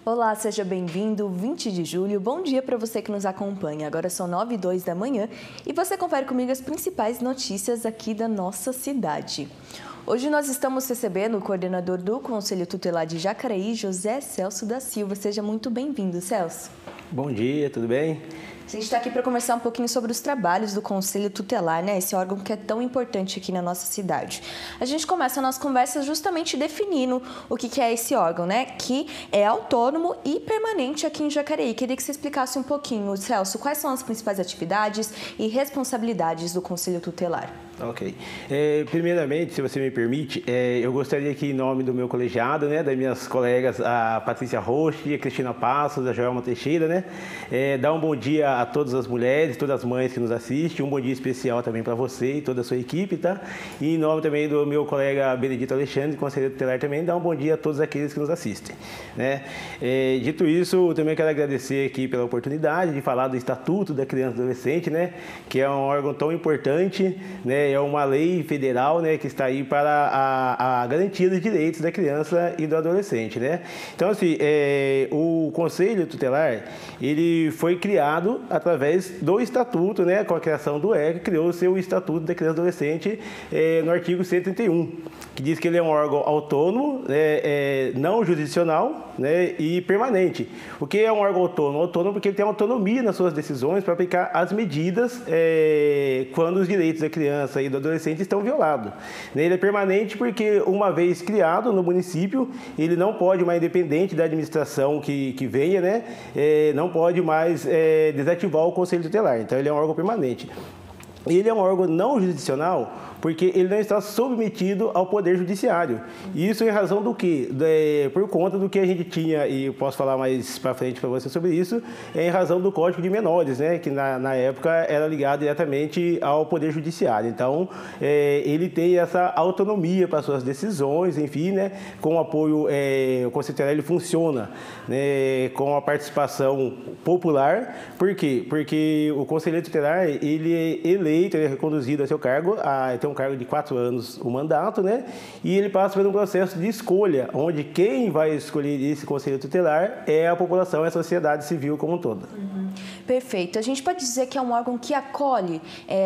Olá, seja bem-vindo, 20 de julho, bom dia para você que nos acompanha. Agora são 9h02 da manhã e você confere comigo as principais notícias aqui da nossa cidade. Hoje nós estamos recebendo o coordenador do Conselho Tutelar de Jacareí, José Celso da Silva. Seja muito bem-vindo, Celso. Bom dia, tudo bem? A gente está aqui para conversar um pouquinho sobre os trabalhos do Conselho Tutelar, né? Esse órgão que é tão importante aqui na nossa cidade. A gente começa a nossa conversa justamente definindo o que é esse órgão, né? Que é autônomo e permanente aqui em Jacareí. Queria que você explicasse um pouquinho, Celso, quais são as principais atividades e responsabilidades do Conselho Tutelar. Ok. Primeiramente, se você me permite, eu gostaria aqui, em nome do meu colegiado, né, das minhas colegas, a Patrícia Roche, a Cristina Passos, a Joelma Teixeira, né, dar um bom dia a todas as mulheres, todas as mães que nos assistem, um bom dia especial também para você e toda a sua equipe, tá? E em nome também do meu colega Benedito Alexandre, conselheiro tutelar, também dar um bom dia a todos aqueles que nos assistem, né? Dito isso, eu também quero agradecer aqui pela oportunidade de falar do Estatuto da Criança e do Adolescente, né, que é um órgão tão importante, né? É uma lei federal, né, que está aí para a garantia dos direitos da criança e do adolescente, né? Então, assim, o Conselho Tutelar, ele foi criado através do Estatuto, né, com a criação do ECA, criou o seu Estatuto da Criança e do Adolescente no artigo 131, que diz que ele é um órgão autônomo, né, não jurisdicional, né, e permanente. O que é um órgão autônomo? Autônomo porque ele tem autonomia nas suas decisões para aplicar as medidas quando os direitos da criança e do adolescente estão violados. Ele é permanente porque, uma vez criado no município, ele não pode mais, independente da administração que venha, né, não pode mais desativar o Conselho Tutelar. Então, ele é um órgão permanente. Ele é um órgão não jurisdicional porque ele não está submetido ao Poder Judiciário. Isso em razão do quê? Por conta do que a gente tinha, e eu posso falar mais para frente para você sobre isso, em razão do Código de Menores, né? Que na época era ligado diretamente ao Poder Judiciário. Então, ele tem essa autonomia para suas decisões, enfim, né? Com o apoio, o Conselho Tutelar, ele funciona, né? Com a participação popular. Por quê? Porque o Conselheiro Tutelar, ele é eleito, ele é reconduzido a seu cargo, tem um cargo de 4 anos o mandato, né? E ele passa por um processo de escolha, onde quem vai escolher esse Conselho Tutelar é a população, é a sociedade civil como um todo. Perfeito. A gente pode dizer que é um órgão que acolhe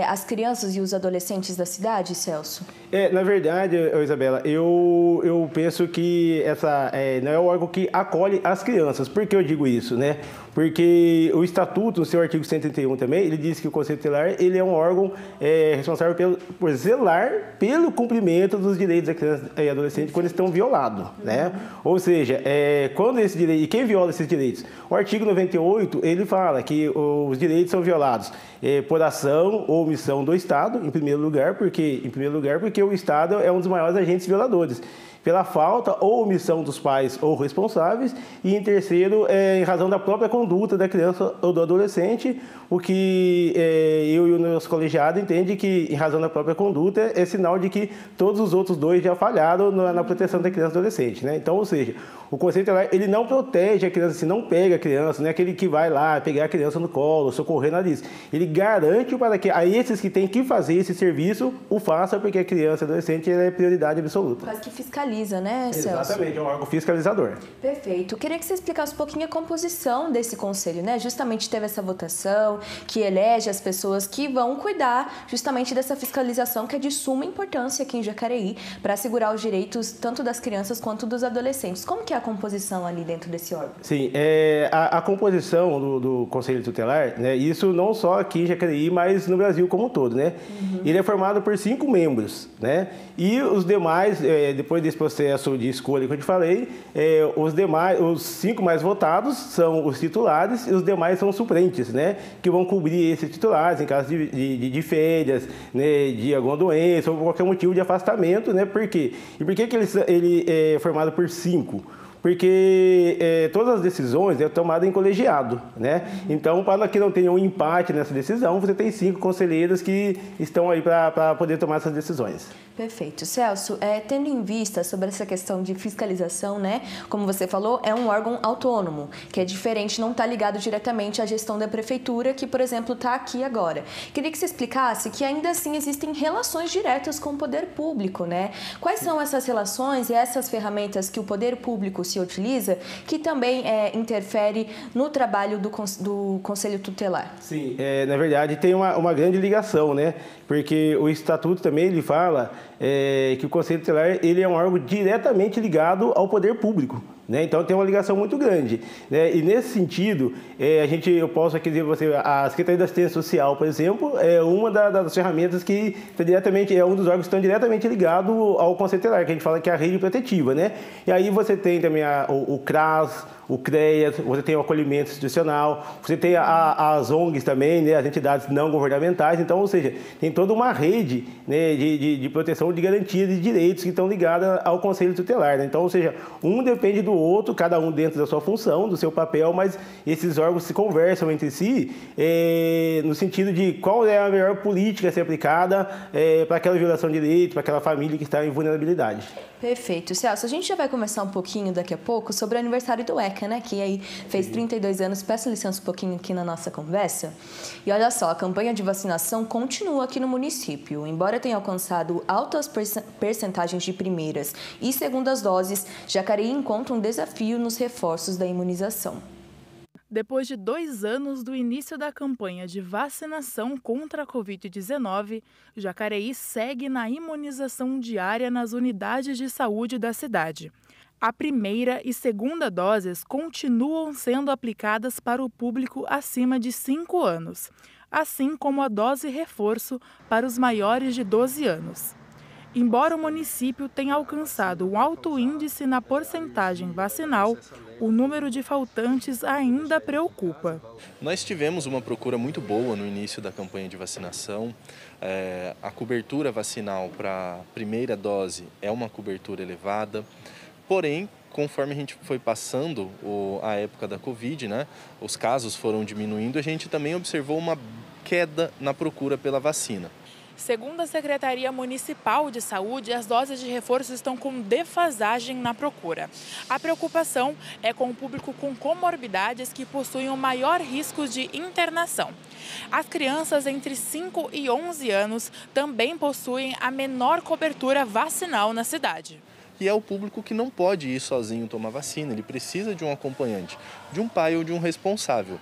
as crianças e os adolescentes da cidade, Celso? Na verdade, Isabela, eu penso que não é o órgão que acolhe as crianças. Por que eu digo isso, né? Porque o Estatuto, no seu artigo 131 também, ele diz que o Conselho Tutelar, ele é um órgão responsável por zelar pelo cumprimento dos direitos da criança e adolescente quando estão violados, né? Ou seja, quando esse direito, e quem viola esses direitos? O artigo 98, ele fala que os direitos são violados por ação ou omissão do Estado, em primeiro lugar, porque o Estado é um dos maiores agentes violadores, pela falta ou omissão dos pais ou responsáveis, e em terceiro, em razão da própria conduta da criança ou do adolescente, o que eu e o nosso colegiado entende que, em razão da própria conduta, é sinal de que todos os outros dois já falharam na proteção da criança e adolescente, né? Então, ou seja, o Conselho Tutelar, ele não protege a criança, assim, não pega a criança, não é aquele que vai lá pegar a criança no colo, socorrer, nada disso. Ele garante para que a esses que têm que fazer esse serviço, o façam, porque a criança e adolescente é prioridade absoluta. Quase que fiscaliza, né, Celso? Exatamente, é um órgão fiscalizador. Perfeito. Eu queria que você explicasse um pouquinho a composição desse conselho, né? Justamente teve essa votação que elege as pessoas que vão cuidar justamente dessa fiscalização que é de suma importância aqui em Jacareí para assegurar os direitos tanto das crianças quanto dos adolescentes. Como que é a composição ali dentro desse órgão? Sim, a composição do Conselho Tutelar, né? Isso não só aqui em Jacareí, mas no Brasil como um todo, né? Ele é formado por 5 membros, né? E os demais, depois desse processo de escolha que eu te falei, os 5 mais votados são os titulares e os demais são os suplentes, né? Que vão cobrir esses titulares em caso de férias, né? De alguma doença ou qualquer motivo de afastamento, né? Por quê? E por que ele é formado por 5? Porque todas as decisões são tomadas em colegiado, né? Então, para que não tenha um empate nessa decisão, você tem 5 conselheiros que estão aí para poder tomar essas decisões. Perfeito. Celso, tendo em vista sobre essa questão de fiscalização, né? Como você falou, é um órgão autônomo, que é diferente, não está ligado diretamente à gestão da prefeitura, que, por exemplo, está aqui agora. Queria que você explicasse que ainda assim existem relações diretas com o poder público, né? Quais são essas relações e essas ferramentas que o poder público se se utiliza que também interfere no trabalho do Conselho Tutelar? Sim, na verdade tem uma grande ligação, né? Porque o Estatuto também ele fala que o Conselho Tutelar ele é um órgão diretamente ligado ao poder público. Né? Então tem uma ligação muito grande, né? E nesse sentido, eu posso aqui dizer você, a Secretaria da Assistência Social, por exemplo, é uma das ferramentas que diretamente é um dos órgãos que estão diretamente ligados ao Conselho Tutelar, que a gente fala que é a rede protetiva, né? E aí você tem também o CRAS, o CREAS, você tem o acolhimento institucional, você tem as ONGs também, né? As entidades não governamentais, então, ou seja, tem toda uma rede, né, de proteção de garantia de direitos que estão ligadas ao Conselho Tutelar, né? Então, ou seja, um depende do outro, cada um dentro da sua função, do seu papel, mas esses órgãos se conversam entre si no sentido de qual é a melhor política a ser aplicada para aquela violação de direitos, para aquela família que está em vulnerabilidade. Perfeito. Celso, a gente já vai conversar um pouquinho daqui a pouco sobre o aniversário do ECA, né? Que aí fez 32 anos. Peço licença um pouquinho aqui na nossa conversa. E olha só, a campanha de vacinação continua aqui no município. Embora tenha alcançado altas percentagens de primeiras e segundas doses, Jacareí encontra um desafio nos reforços da imunização. Depois de 2 anos do início da campanha de vacinação contra a Covid-19, Jacareí segue na imunização diária nas unidades de saúde da cidade. A primeira e segunda doses continuam sendo aplicadas para o público acima de 5 anos, assim como a dose reforço para os maiores de 12 anos. Embora o município tenha alcançado um alto índice na porcentagem vacinal, o número de faltantes ainda preocupa. Nós tivemos uma procura muito boa no início da campanha de vacinação. A cobertura vacinal para a primeira dose é uma cobertura elevada, porém, conforme a gente foi passando a época da Covid, né, os casos foram diminuindo, a gente também observou uma queda na procura pela vacina. Segundo a Secretaria Municipal de Saúde, as doses de reforço estão com defasagem na procura. A preocupação é com o público com comorbidades que possuem o maior risco de internação. As crianças entre 5 e 11 anos também possuem a menor cobertura vacinal na cidade. E é o público que não pode ir sozinho tomar vacina, ele precisa de um acompanhante, de um pai ou de um responsável.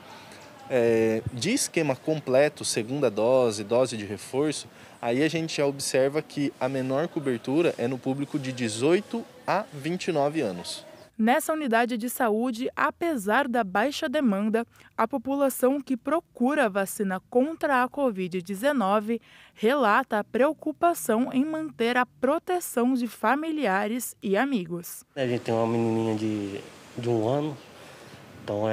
De esquema completo, segunda dose, dose de reforço, aí a gente já observa que a menor cobertura é no público de 18 a 29 anos. Nessa unidade de saúde, apesar da baixa demanda, a população que procura a vacina contra a Covid-19 relata a preocupação em manter a proteção de familiares e amigos. A gente tem uma menininha de 1 ano, então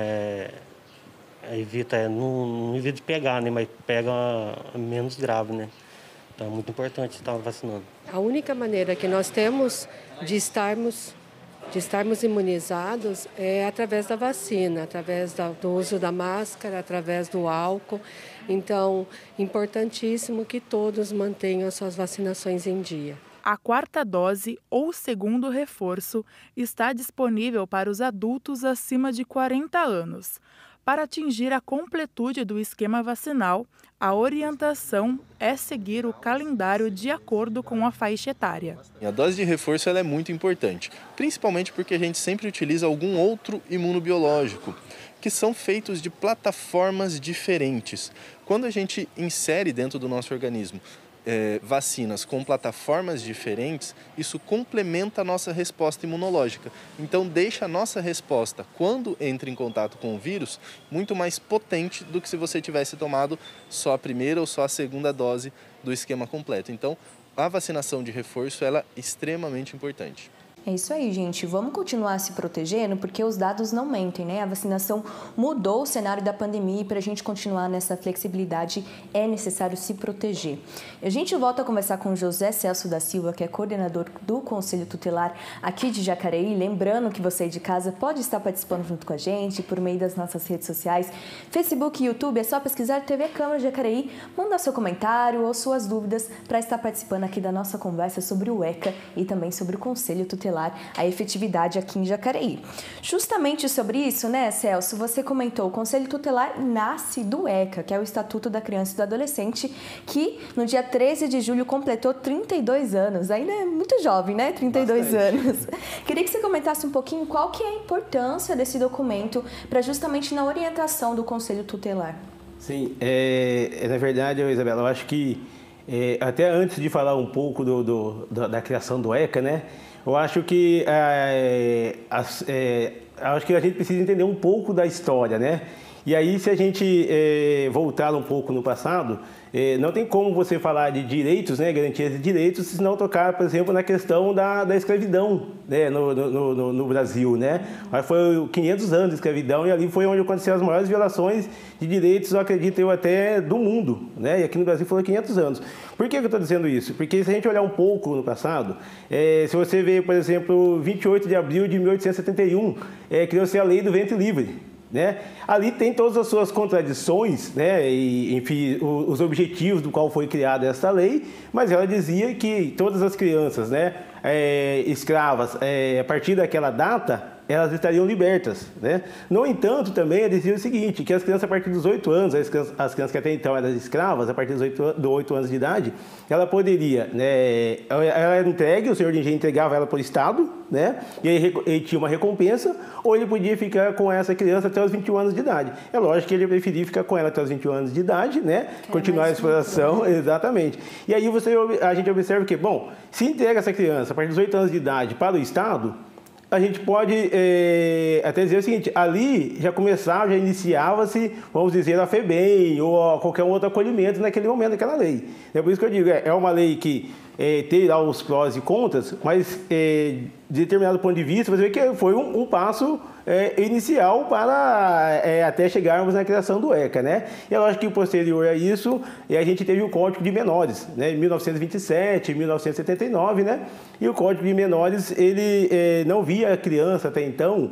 evita, não evita de pegar, né? Mas pega menos grave, né? Então é muito importante estar vacinando. A única maneira que nós temos de estarmos imunizados é através da vacina, através do uso da máscara, através do álcool. Então, importantíssimo que todos mantenham as suas vacinações em dia. A 4ª dose ou segundo reforço está disponível para os adultos acima de 40 anos. Para atingir a completude do esquema vacinal, a orientação é seguir o calendário de acordo com a faixa etária. A dose de reforço ela é muito importante, principalmente porque a gente sempre utiliza algum outro imunobiológico, que são feitos de plataformas diferentes. Quando a gente insere dentro do nosso organismo vacinas com plataformas diferentes, isso complementa a nossa resposta imunológica. Então deixa a nossa resposta, quando entra em contato com o vírus, muito mais potente do que se você tivesse tomado só a primeira ou só a segunda dose do esquema completo. Então a vacinação de reforço ela é extremamente importante. É isso aí, gente. Vamos continuar se protegendo porque os dados não mentem, né? A vacinação mudou o cenário da pandemia e para a gente continuar nessa flexibilidade é necessário se proteger. A gente volta a conversar com o José Celso da Silva, que é coordenador do Conselho Tutelar aqui de Jacareí. Lembrando que você aí de casa pode estar participando junto com a gente por meio das nossas redes sociais, Facebook e YouTube. É só pesquisar TV Câmara de Jacareí, mandar seu comentário ou suas dúvidas para estar participando aqui da nossa conversa sobre o ECA e também sobre o Conselho Tutelar tutelar a efetividade aqui em Jacareí. Justamente sobre isso, né, Celso, você comentou, o Conselho Tutelar nasce do ECA, que é o Estatuto da Criança e do Adolescente, que no dia 13 de julho completou 32 anos. Ainda é muito jovem, né? 32 anos. Queria que você comentasse um pouquinho qual que é a importância desse documento para justamente na orientação do Conselho Tutelar. Sim, na verdade, Isabela, eu acho que até antes de falar um pouco da criação do ECA, né? Eu acho que acho que a gente precisa entender um pouco da história, né? E aí, se a gente voltar um pouco no passado, não tem como você falar de direitos, né, garantias de direitos, se não tocar, por exemplo, na questão da escravidão, né, no Brasil, né? Mas foi 500 anos de escravidão e ali foi onde aconteceram as maiores violações de direitos, eu acredito eu, até do mundo, né? E aqui no Brasil foram 500 anos. Por que eu estou dizendo isso? Porque se a gente olhar um pouco no passado, se você ver, por exemplo, 28 de abril de 1871, criou-se a Lei do Ventre Livre. Né? Ali tem todas as suas contradições, né? E, enfim, os objetivos do qual foi criada essa lei, mas ela dizia que todas as crianças, né, escravas, a partir daquela data, elas estariam libertas, né? No entanto, também ela dizia o seguinte, que as crianças a partir dos 8 anos, as crianças que até então eram escravas, a partir dos 8 anos de idade, ela poderia, né, ela era entregue, o senhor de engenho entregava ela para o Estado, né? E aí ele tinha uma recompensa, ou ele podia ficar com essa criança até os 21 anos de idade. É lógico que ele preferia ficar com ela até os 21 anos de idade, né? Continuar a exploração, exatamente. E aí a gente observa que, bom, se entrega essa criança a partir dos 8 anos de idade para o Estado, a gente pode até dizer o seguinte, ali já iniciava-se, vamos dizer, a FEBEM ou qualquer outro acolhimento naquele momento, naquela lei. É por isso que eu digo, é uma lei que tem lá os prós e contras, mas de determinado ponto de vista, você vê que foi um passo inicial para até chegarmos na criação do ECA, né? E é lógico que posterior a isso, a gente teve o Código de Menores, né? Em 1927, 1979, né? E o Código de Menores, ele não via a criança até então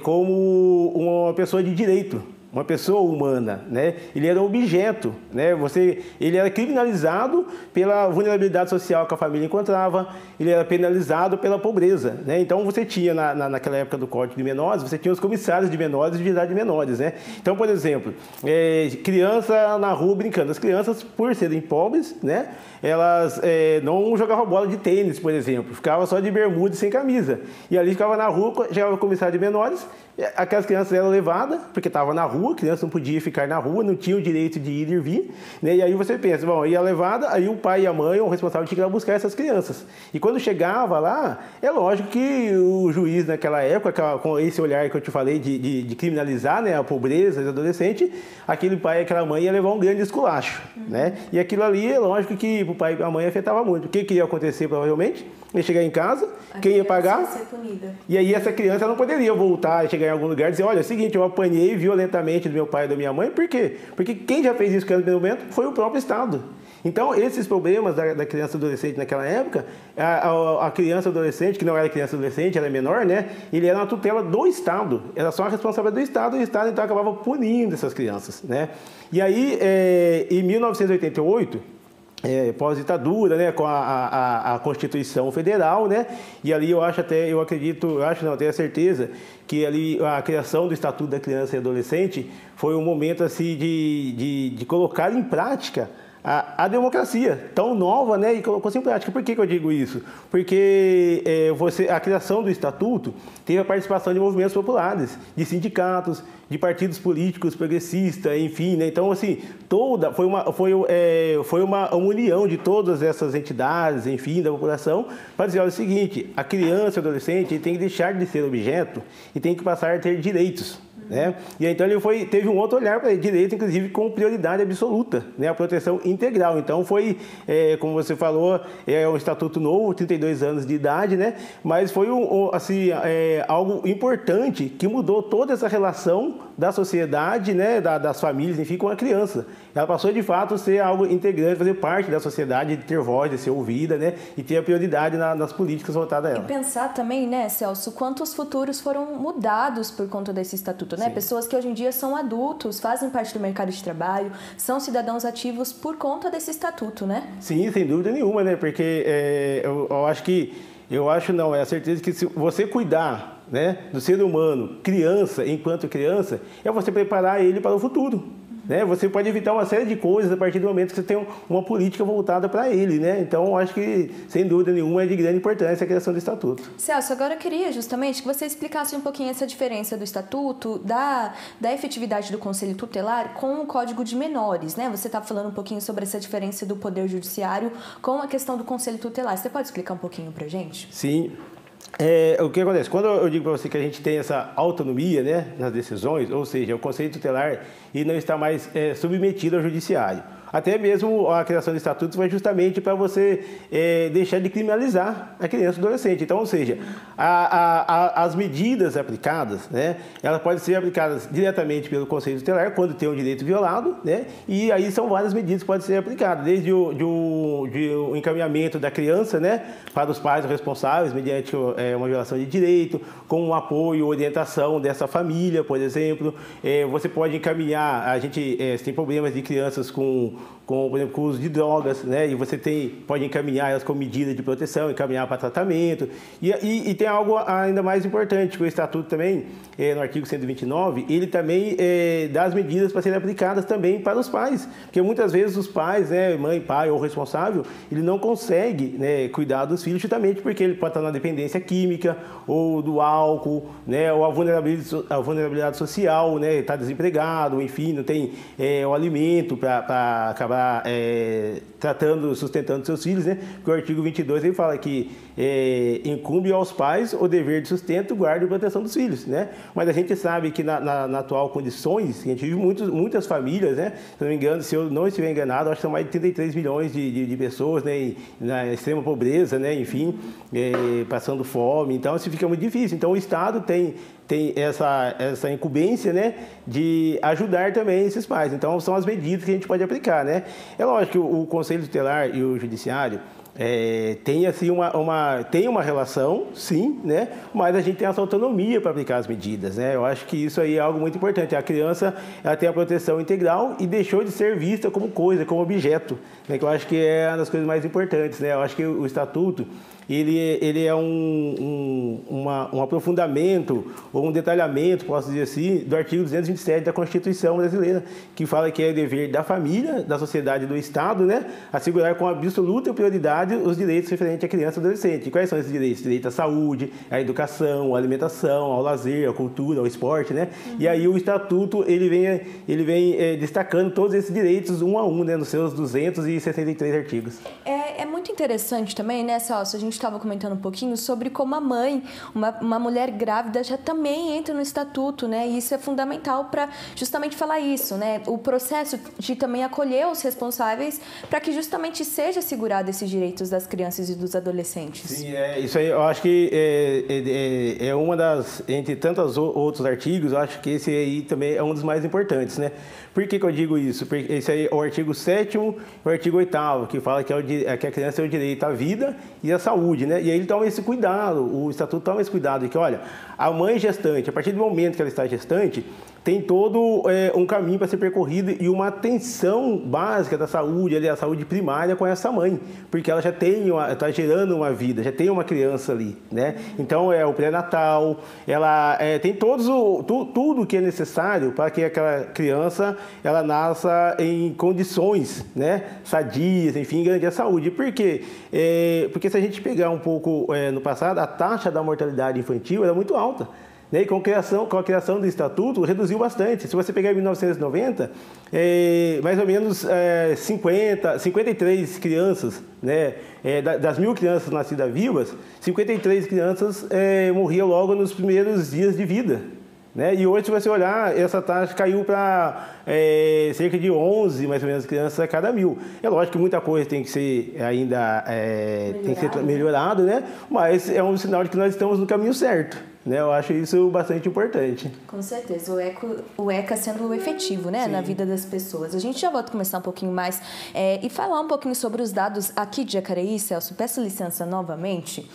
como uma pessoa de direito, uma pessoa humana, né? Ele era um objeto, né? Ele era criminalizado pela vulnerabilidade social que a família encontrava, ele era penalizado pela pobreza, né? Então você tinha naquela época do Código de Menores, você tinha os comissários de menores e de idade de menores, né? Então, por exemplo, criança na rua brincando, as crianças, por serem pobres, né? Elas não jogavam bola de tênis, por exemplo, ficava só de bermuda e sem camisa. E ali ficava na rua, chegava o comissário de menores, aquelas crianças eram levadas, porque estavam na rua, a criança não podia ficar na rua, não tinha o direito de ir e vir, né? E aí você pensa, bom, ia levada, aí o pai e a mãe, o responsável, tinha que ir lá buscar essas crianças. E quando chegava lá, é lógico que o juiz naquela época, com esse olhar que eu te falei de criminalizar, né, a pobreza dos adolescentes, aquele pai e aquela mãe ia levar um grande esculacho, né? E aquilo ali, é lógico que o pai e a mãe afetava muito. O que ia acontecer, provavelmente? Ia chegar em casa, quem ia pagar? E aí essa criança não poderia voltar e chegar em algum lugar e dizer, olha, é o seguinte, eu apanhei violentamente do meu pai e da minha mãe. Por quê? Porque quem já fez isso no primeiro momento foi o próprio Estado. Então, esses problemas da criança e adolescente naquela época, a criança e adolescente, que não era criança e adolescente, era menor, né? Ele era uma tutela do Estado. Era só a responsabilidade do Estado, e o Estado, então, acabava punindo essas crianças, né? E aí, em 1988... pós-ditadura, né, com a Constituição Federal, né, e ali eu tenho a certeza que ali a criação do Estatuto da Criança e Adolescente foi um momento assim de colocar em prática a democracia tão nova, né, e colocou-se em prática. Por que eu digo isso? Porque a criação do Estatuto teve a participação de movimentos populares, de sindicatos, de partidos políticos progressistas, enfim, né? Então, assim, foi uma união de todas essas entidades, enfim, da população, para dizer o seguinte, a criança e o adolescente tem que deixar de ser objeto e tem que passar a ter direitos, né? E então ele teve um outro olhar para direito, inclusive com prioridade absoluta, né? A proteção integral. Então foi, como você falou, um estatuto novo, 32 anos de idade, né? Mas foi algo importante que mudou toda essa relação da sociedade, né? Das famílias, enfim, com a criança. Ela passou de fato a ser algo integrante, fazer parte da sociedade, de ter voz, de ser ouvida, né? E ter a prioridade nas políticas voltadas a ela. E pensar também, né, Celso, quantos futuros foram mudados por conta desse estatuto, né? Sim. Pessoas que hoje em dia são adultos, fazem parte do mercado de trabalho, são cidadãos ativos por conta desse estatuto, né? Sim, sem dúvida nenhuma, né? Porque eu acho que Eu acho não, é a certeza que se você cuidar, né, do ser humano, criança, enquanto criança, é você preparar ele para o futuro. Né? Você pode evitar uma série de coisas a partir do momento que você tem uma política voltada para ele. Né? Então, acho que, sem dúvida nenhuma, é de grande importância a criação do Estatuto. Celso, agora eu queria justamente que você explicasse um pouquinho essa diferença do Estatuto, da efetividade do Conselho Tutelar com o Código de Menores. Né? Você está falando um pouquinho sobre essa diferença do Poder Judiciário com a questão do Conselho Tutelar. Você pode explicar um pouquinho para a gente? Sim. O que acontece? Quando eu digo para você que a gente tem essa autonomia, né, nas decisões, ou seja, o Conselho Tutelar e não está mais submetido ao Judiciário. Até mesmo a criação do Estatuto foi justamente para você deixar de criminalizar a criança e o adolescente. Então, ou seja, as medidas aplicadas, né, elas podem ser aplicadas diretamente pelo Conselho Tutelar quando tem um direito violado, né, e aí são várias medidas que podem ser aplicadas, desde o encaminhamento da criança, né, para os pais responsáveis mediante uma violação de direito, com o apoio, orientação dessa família, por exemplo. Você pode encaminhar, a gente tem problemas de crianças por exemplo, com o uso de drogas, né? E você pode encaminhar elas com medidas de proteção, encaminhar para tratamento. E tem algo ainda mais importante, que o Estatuto também, no artigo 129, ele também dá as medidas para serem aplicadas também para os pais. Porque muitas vezes os pais, né, mãe, pai ou responsável, ele não consegue, né, cuidar dos filhos justamente porque ele pode estar na dependência química ou do álcool, né, ou a vulnerabilidade social, né, está desempregado, enfim, não tem o alimento para acabar sustentando seus filhos, né? Porque o artigo 22 ele fala que incumbe aos pais o dever de sustento, guarda e proteção dos filhos, né? Mas a gente sabe que na atual condições, a gente vive muitas famílias, né? Se não me engano, se eu não estiver enganado, acho que são mais de 33 milhões de pessoas, né? Na extrema pobreza, né? Enfim, passando fome. Então, isso fica muito difícil. Então, o Estado tem essa incumbência, né, de ajudar também esses pais. Então, são as medidas que a gente pode aplicar, né? É lógico que o Conselho Tutelar e o Judiciário tem assim, tem uma relação, sim, né? Mas a gente tem essa autonomia para aplicar as medidas, né? Eu acho que isso aí é algo muito importante. A criança, ela tem a proteção integral e deixou de ser vista como coisa, como objeto, né? Que eu acho que é uma das coisas mais importantes, né? Eu acho que o Estatuto, ele é um aprofundamento ou um detalhamento, posso dizer assim, do artigo 227 da Constituição brasileira, que fala que é dever da família, da sociedade e do Estado, né, assegurar com absoluta prioridade os direitos referentes à criança e adolescente. E quais são esses direitos? Direito à saúde, à educação, à alimentação, ao lazer, à cultura, ao esporte, né? E aí o Estatuto, ele vem destacando todos esses direitos um a um, né, nos seus 263 artigos. É muito interessante também, né, Celso? A gente estava comentando um pouquinho sobre como a mãe, uma mulher grávida, já também entra no Estatuto, né? E isso é fundamental para justamente falar isso, né? O processo de também acolher os responsáveis para que justamente seja assegurado esses direitos das crianças e dos adolescentes. Sim, isso aí eu acho que é uma das, entre tantos outros artigos, eu acho que esse aí também é um dos mais importantes, né? Por que eu digo isso? Porque esse aí é o artigo 7º e o artigo 8º, que fala que a criança tem o direito à vida e à saúde, né? E aí ele toma esse cuidado, o Estatuto toma esse cuidado de que, olha, a mãe gestante, a partir do momento que ela está gestante, tem todo um caminho para ser percorrido e uma atenção básica da saúde, ali, a saúde primária com essa mãe, porque ela já está gerando uma vida, já tem uma criança ali, né? Então, o pré-natal, ela tem tudo que é necessário para que aquela criança, ela nasça em condições, né, sadias, enfim, garantir a saúde. Por quê? Porque se a gente pegar um pouco no passado, a taxa da mortalidade infantil era muito alta. Né? E com a criação do Estatuto, reduziu bastante. Se você pegar em 1990, mais ou menos 53 crianças, né? Das 1.000 crianças nascidas vivas, 53 crianças morriam logo nos primeiros dias de vida. Né? E hoje, se você olhar, essa taxa caiu para cerca de 11, mais ou menos, crianças a cada 1.000. É lógico que muita coisa tem que ser ainda tem que ser melhorado, né? Mas é um sinal de que nós estamos no caminho certo. Né? Eu acho isso bastante importante. Com certeza, o ECA sendo efetivo, né, na vida das pessoas. A gente já volta a começar um pouquinho mais e falar um pouquinho sobre os dados aqui de Jacareí, Celso. Peço licença novamente.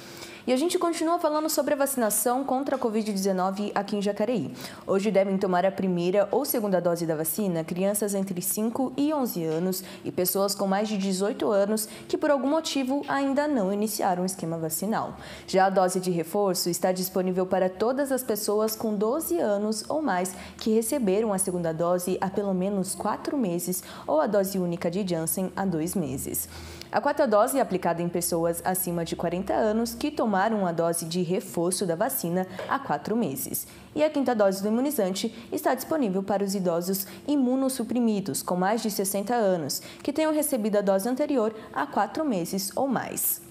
E a gente continua falando sobre a vacinação contra a Covid-19 aqui em Jacareí. Hoje devem tomar a primeira ou segunda dose da vacina crianças entre 5 e 11 anos e pessoas com mais de 18 anos que por algum motivo ainda não iniciaram o esquema vacinal. Já a dose de reforço está disponível para todas as pessoas com 12 anos ou mais que receberam a segunda dose há pelo menos 4 meses ou a dose única de Janssen há 2 meses. A quarta dose é aplicada em pessoas acima de 40 anos que tomaram a dose de reforço da vacina há 4 meses. E a quinta dose do imunizante está disponível para os idosos imunossuprimidos com mais de 60 anos, que tenham recebido a dose anterior há 4 meses ou mais.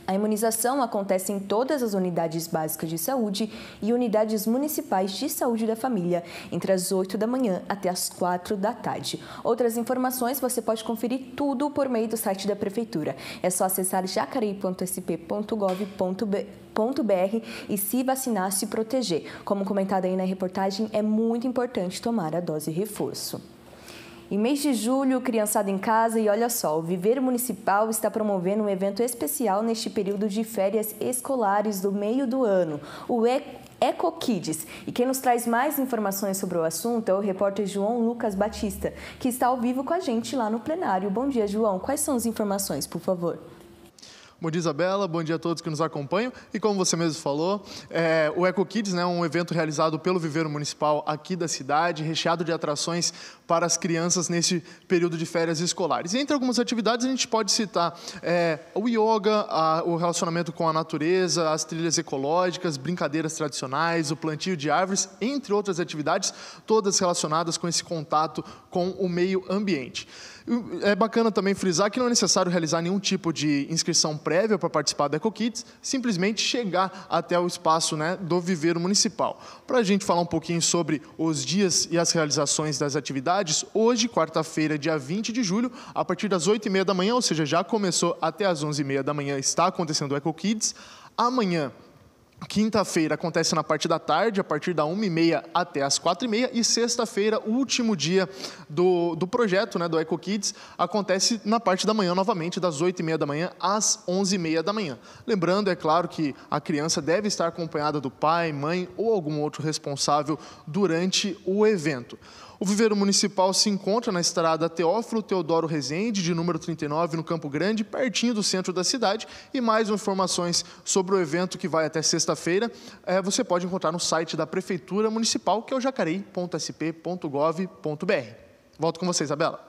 A imunização acontece em todas as unidades básicas de saúde e unidades municipais de saúde da família, entre as 8 da manhã até as 4 da tarde. Outras informações você pode conferir tudo por meio do site da Prefeitura. É só acessar jacareí.sp.gov.br e se vacinar, se proteger. Como comentado aí na reportagem, é muito importante tomar a dose reforço. Em mês de julho, criançada em casa e olha só, o Viveiro Municipal está promovendo um evento especial neste período de férias escolares do meio do ano, o Eco Kids. E quem nos traz mais informações sobre o assunto é o repórter João Lucas Batista, que está ao vivo com a gente lá no plenário. Bom dia, João. Quais são as informações, por favor? Bom dia, Isabela. Bom dia a todos que nos acompanham. E como você mesmo falou, o Eco Kids é um evento realizado pelo Viveiro Municipal aqui da cidade, recheado de atrações para as crianças nesse período de férias escolares. E entre algumas atividades a gente pode citar o yoga, o relacionamento com a natureza, as trilhas ecológicas, brincadeiras tradicionais, o plantio de árvores, entre outras atividades, todas relacionadas com esse contato com o meio ambiente. É bacana também frisar que não é necessário realizar nenhum tipo de inscrição prévia para participar da Eco Kids, simplesmente chegar até o espaço, do Viveiro Municipal. Para a gente falar um pouquinho sobre os dias e as realizações das atividades, hoje, quarta-feira, dia 20 de julho, a partir das 8h30 da manhã, ou seja, já começou até as 11h30 da manhã, está acontecendo o Eco Kids. Amanhã, quinta-feira, acontece na parte da tarde, a partir da 1h30 até as 4h30, e sexta-feira, o último dia do projeto, do Eco Kids, acontece na parte da manhã, novamente, das 8h30 da manhã às 11h30 da manhã. Lembrando, é claro, que a criança deve estar acompanhada do pai, mãe ou algum outro responsável durante o evento. O Viveiro Municipal se encontra na estrada Teófilo Teodoro Rezende, de número 39, no Campo Grande, pertinho do centro da cidade. E mais informações sobre o evento, que vai até sexta-feira, você pode encontrar no site da Prefeitura Municipal, que é o jacareí.sp.gov.br. Volto com você, Isabela.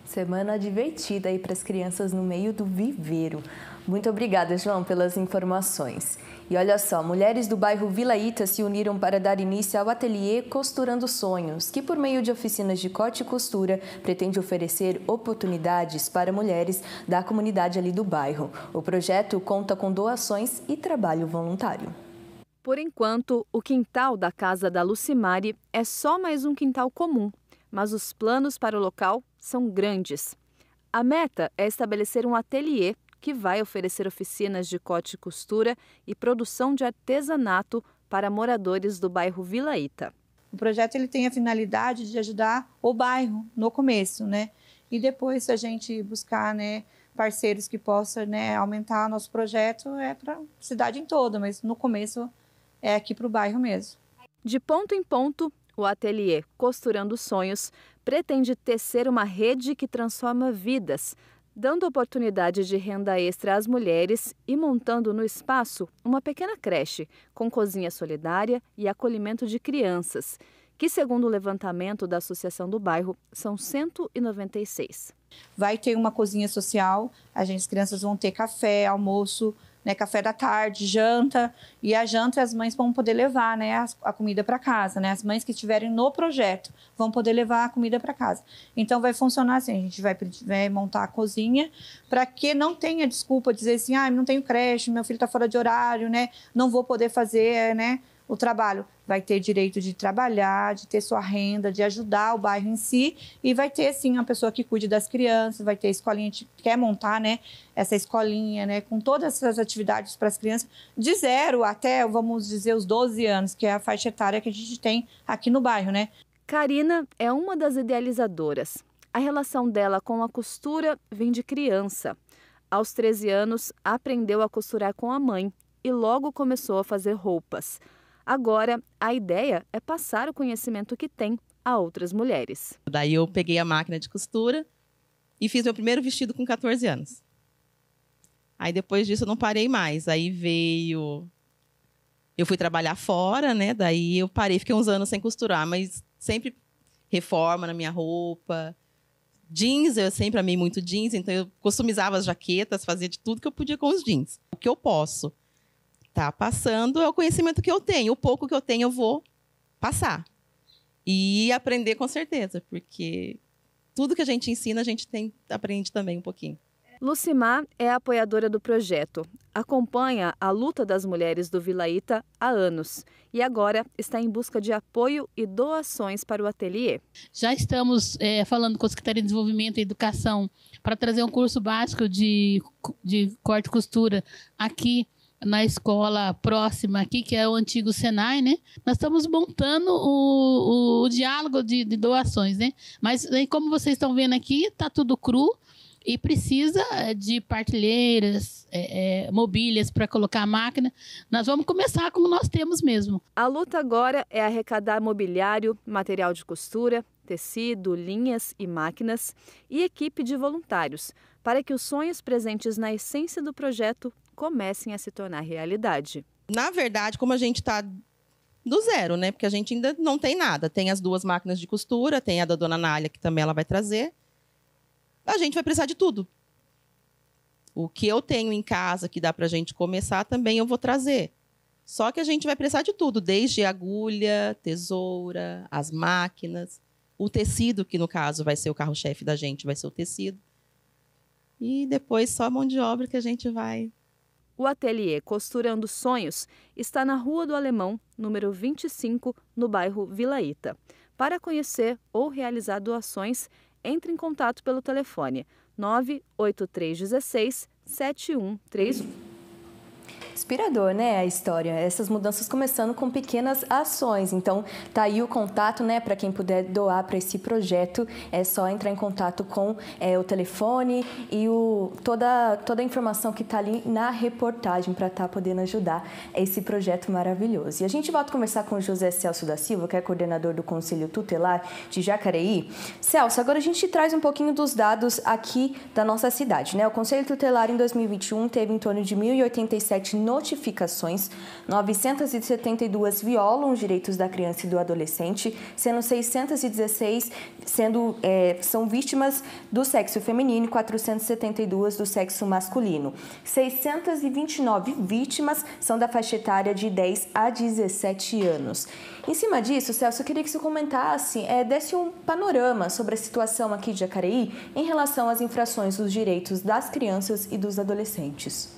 Semana divertida aí para as crianças no meio do viveiro. Muito obrigada, João, pelas informações. E olha só, mulheres do bairro Vila Ita se uniram para dar início ao ateliê Costurando Sonhos, que por meio de oficinas de corte e costura pretende oferecer oportunidades para mulheres da comunidade ali do bairro. O projeto conta com doações e trabalho voluntário. Por enquanto, o quintal da casa da Lucimari é só mais um quintal comum, mas os planos para o local são grandes. A meta é estabelecer um ateliê que vai oferecer oficinas de corte e costura e produção de artesanato para moradores do bairro Vila Ita. O projeto ele tem a finalidade de ajudar o bairro no começo, E depois a gente buscar, parceiros que possam, aumentar nosso projeto para a cidade em toda, mas no começo é aqui para o bairro mesmo. De ponto em ponto, o ateliê Costurando Sonhos pretende tecer uma rede que transforma vidas, dando oportunidade de renda extra às mulheres e montando no espaço uma pequena creche com cozinha solidária e acolhimento de crianças, que, segundo o levantamento da Associação do Bairro, são 196. Vai ter uma cozinha social, as crianças vão ter café, almoço, café da tarde, janta, e a janta as mães vão poder levar a comida para casa, As mães que estiverem no projeto vão poder levar a comida para casa. Então vai funcionar assim, a gente vai montar a cozinha para que não tenha desculpa dizer assim, não tenho creche, meu filho está fora de horário, não vou poder fazer, o trabalho. Vai ter direito de trabalhar, de ter sua renda, de ajudar o bairro em si, e vai ter, sim, uma pessoa que cuide das crianças, vai ter escolinha, a gente quer montar, essa escolinha, com todas essas atividades para as crianças, de 0 até, vamos dizer, os 12 anos, que é a faixa etária que a gente tem aqui no bairro, Karina é uma das idealizadoras. A relação dela com a costura vem de criança. Aos 13 anos, aprendeu a costurar com a mãe e logo começou a fazer roupas. Agora, a ideia é passar o conhecimento que tem a outras mulheres. Daí eu peguei a máquina de costura e fiz meu primeiro vestido com 14 anos. Aí depois disso eu não parei mais. Aí veio... Eu fui trabalhar fora, né? Daí eu parei, fiquei uns anos sem costurar, mas sempre reforma na minha roupa. Jeans, eu sempre amei muito jeans, então eu customizava as jaquetas, fazia de tudo que eu podia com os jeans. O que eu posso tá passando é o conhecimento que eu tenho. O pouco que eu tenho eu vou passar. E aprender com certeza, porque tudo que a gente ensina, a gente aprende também um pouquinho. Lucimar é apoiadora do projeto. Acompanha a luta das mulheres do Vila Ita há anos e agora está em busca de apoio e doações para o ateliê. Já estamos falando com a Secretaria de Desenvolvimento e Educação para trazer um curso básico de corte e costura aqui na escola próxima aqui, que é o antigo Senai, né? Nós estamos montando o diálogo de doações, né? Mas aí, como vocês estão vendo aqui, está tudo cru. E precisa de partilheiras, mobílias para colocar a máquina. Nós vamos começar como nós temos mesmo. A luta agora é arrecadar mobiliário, material de costura, tecido, linhas e máquinas e equipe de voluntários, para que os sonhos presentes na essência do projeto comecem a se tornar realidade. Na verdade, como a gente está do zero, né? Porque a gente ainda não tem nada. Tem as 2 máquinas de costura, tem a da dona Nália, que também ela vai trazer. A gente vai precisar de tudo. O que eu tenho em casa que dá para a gente começar, também eu vou trazer. Só que a gente vai precisar de tudo, desde agulha, tesoura, as máquinas, o tecido, que no caso vai ser o carro-chefe da gente, vai ser o tecido. E depois só a mão de obra que a gente vai... O ateliê Costurando Sonhos está na Rua do Alemão, número 25, no bairro Vila Ita. Para conhecer ou realizar doações, entre em contato pelo telefone 98316 7131. Inspirador, né, a história. Essas mudanças começando com pequenas ações. Então, tá aí o contato, né, para quem puder doar para esse projeto. É só entrar em contato com o telefone e toda a informação que tá ali na reportagem para estar podendo ajudar esse projeto maravilhoso. E a gente volta a conversar com o José Celso da Silva, que é coordenador do Conselho Tutelar de Jacareí. Celso, agora a gente traz um pouquinho dos dados aqui da nossa cidade, né? O Conselho Tutelar em 2021 teve em torno de 1.087 notificações, 972 violam os direitos da criança e do adolescente, sendo 616 são vítimas do sexo feminino e 472 do sexo masculino. 629 vítimas são da faixa etária de 10 a 17 anos. Em cima disso, Celso, eu queria que você comentasse, desse um panorama sobre a situação aqui de Jacareí em relação às infrações dos direitos das crianças e dos adolescentes.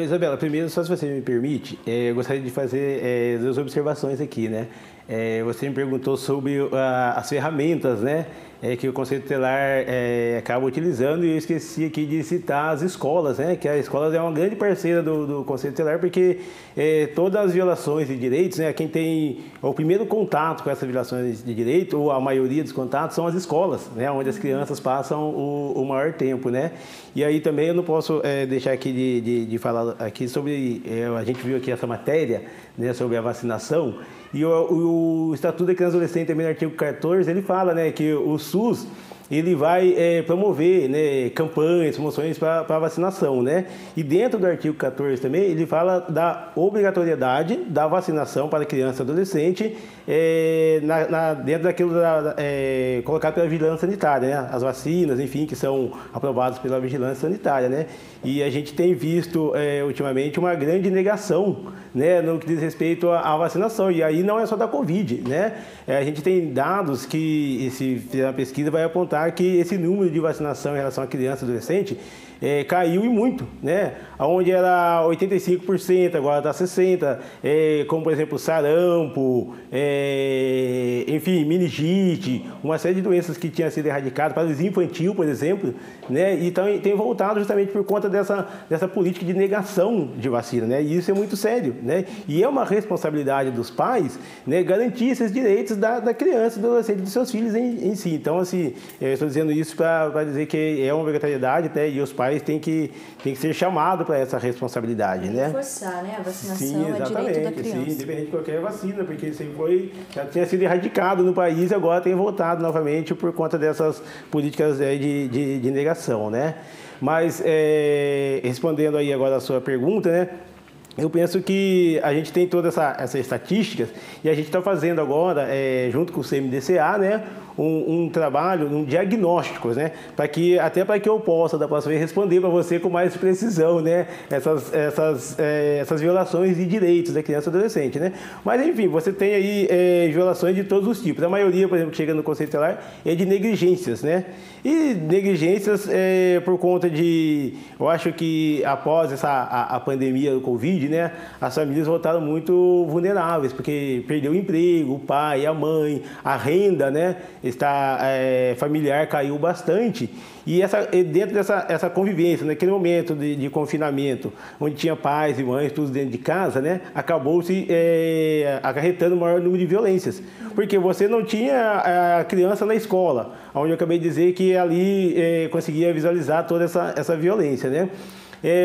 Isabela, primeiro, só se você me permite, eu gostaria de fazer 2 observações aqui, né? Você me perguntou sobre as ferramentas, né, que o Conselho Tutelar acaba utilizando, e eu esqueci aqui de citar as escolas, né, que a escola é uma grande parceira do Conselho Tutelar, porque todas as violações de direitos, né, quem tem o primeiro contato com essas violações de direito, ou a maioria dos contatos, são as escolas, né, onde as crianças passam o maior tempo, né. E aí também eu não posso deixar aqui de falar aqui sobre, a gente viu aqui essa matéria, né, sobre a vacinação, e o Estatuto da Criança e Adolescente, também no artigo 14, ele fala, né, que o SUS ele vai promover, né, campanhas, promoções para vacinação, né? E dentro do artigo 14 também, ele fala da obrigatoriedade da vacinação para criança e adolescente dentro daquilo colocado pela vigilância sanitária, né? As vacinas, enfim, que são aprovadas pela vigilância sanitária, né? E a gente tem visto ultimamente uma grande negação, né, no que diz respeito à vacinação. E aí não é só da Covid, né? A gente tem dados que a pesquisa vai apontar que esse número de vacinação em relação a criança e adolescente caiu e muito, né? Onde era 85%, agora está 60%, como por exemplo sarampo, enfim, meningite, uma série de doenças que tinham sido erradicadas, paralisia infantil, por exemplo, né? E tem voltado justamente por conta dessa política de negação de vacina, né? E isso é muito sério, né? E é uma responsabilidade dos pais, né, garantir esses direitos da criança, do adolescente, dos seus filhos em si. Então, assim, eu estou dizendo isso para dizer que é uma obrigatoriedade, né? E os pais têm que ser chamados para essa responsabilidade, né? Reforçar, né? A vacinação sim, é direito da criança. Sim, independente de qualquer vacina, porque isso aí já tinha sido erradicado no país e agora tem voltado novamente por conta dessas políticas de negação, né? Mas, respondendo aí agora a sua pergunta, né? Eu penso que a gente tem todas essas estatísticas e a gente está fazendo agora, junto com o CMDCA, né, um trabalho, um diagnóstico, né, até para que eu possa, da próxima vez, responder para você com mais precisão, né, essas violações de direitos da criança e adolescente, né. Mas, enfim, você tem aí violações de todos os tipos. A maioria, por exemplo, que chega no Conselho Tutelar é de negligências, né. E negligências por conta de, eu acho que após a pandemia do Covid, né, as famílias voltaram muito vulneráveis, porque perdeu o emprego, o pai, a mãe, a renda, né, familiar caiu bastante. E dentro dessa convivência, naquele momento de confinamento, onde tinha pais e mães, todos dentro de casa, né, acabou-se acarretando o maior número de violências. Porque você não tinha a criança na escola, onde eu acabei de dizer que ali conseguia visualizar toda essa violência, né?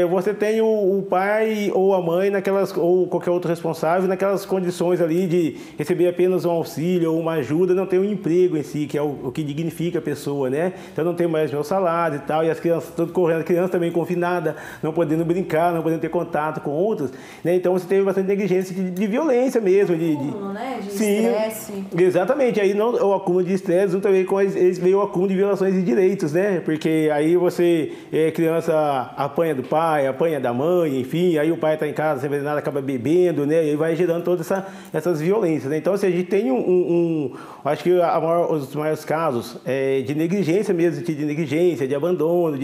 Você tem o pai ou a mãe ou qualquer outro responsável naquelas condições ali de receber apenas um auxílio ou uma ajuda, não tem um emprego em si, que é o que dignifica a pessoa, né? Então não tem mais meu salário e tal, e as crianças tudo correndo, a criança também confinada, não podendo brincar, não podendo ter contato com outros, né? Então você teve bastante negligência de violência mesmo, né? De estresse. Exatamente, aí não o acúmulo de estresse, junto também com eles veio o acúmulo de violações de direitos, né? Porque aí criança apanha do pai, apanha da mãe, enfim, aí o pai está em casa sem fazer nada, acaba bebendo, né, e vai gerando todas essas violências, né? Então, se a gente tem acho que os maiores casos de negligência mesmo, de negligência, de abandono,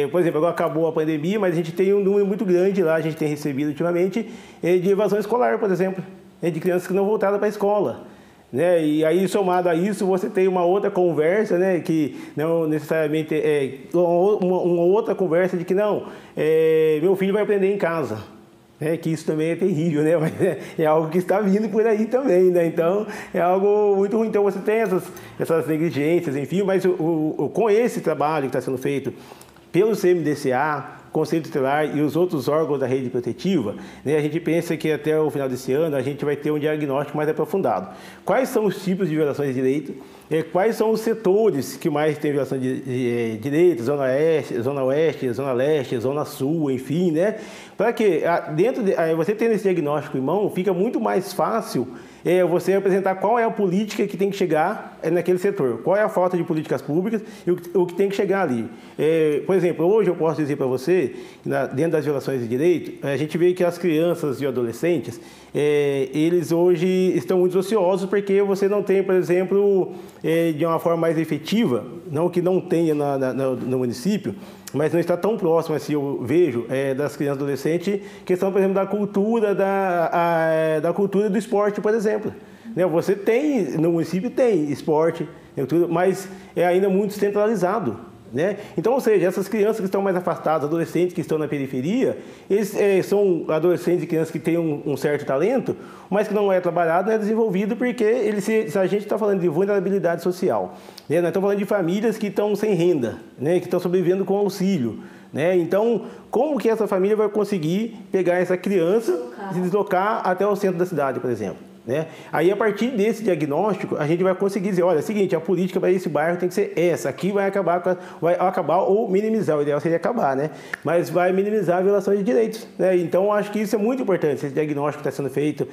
por exemplo, agora acabou a pandemia, mas a gente tem um número muito grande lá, a gente tem recebido ultimamente, de evasão escolar, por exemplo, de crianças que não voltaram para a escola. Né? E aí, somado a isso, você tem uma outra conversa, né? Que não necessariamente uma outra conversa de que meu filho vai aprender em casa. Que isso também é terrível, né? Mas é algo que está vindo por aí também, né? Então, é algo muito ruim. Então, você tem essas negligências, enfim, mas com esse trabalho que está sendo feito pelo CMDCA, Conselho Tutelar e os outros órgãos da rede protetiva, né, a gente pensa que até o final desse ano a gente vai ter um diagnóstico mais aprofundado. Quais são os tipos de violações de direito? Quais são os setores que mais têm violação de direitos? Zona Oeste, Zona Leste, Zona Sul, enfim, né? Para que você tendo esse diagnóstico em mão, fica muito mais fácil você apresentar qual é a política que tem que chegar naquele setor, qual é a falta de políticas públicas e o que tem que chegar ali. Por exemplo, hoje eu posso dizer para você, dentro das violações de direito, a gente vê que as crianças e adolescentes, eles hoje estão muito ociosos porque você não tem, por exemplo, de uma forma mais efetiva, não que não tenha no município, mas não está tão próximo, assim, eu vejo, das crianças e adolescentes, questão, por exemplo, da cultura, da cultura do esporte, por exemplo. Né? Você tem, no município tem esporte, mas é ainda muito centralizado. Né? Então, ou seja, essas crianças que estão mais afastadas, adolescentes que estão na periferia, eles são adolescentes e crianças que têm um certo talento, mas que não é trabalhado, não é desenvolvido, porque a gente está falando de vulnerabilidade social. Né? Nós estamos falando de famílias que estão sem renda, né? Que estão sobrevivendo com auxílio. Né? Então, como que essa família vai conseguir pegar essa criança e se deslocar até o centro da cidade, por exemplo? Né? Aí, a partir desse diagnóstico, a gente vai conseguir dizer, olha, é o seguinte, a política para esse bairro tem que ser essa, aqui vai acabar ou minimizar, o ideal seria acabar, né? Mas vai minimizar a violação de direitos. Né? Então, acho que isso é muito importante, esse diagnóstico que está sendo feito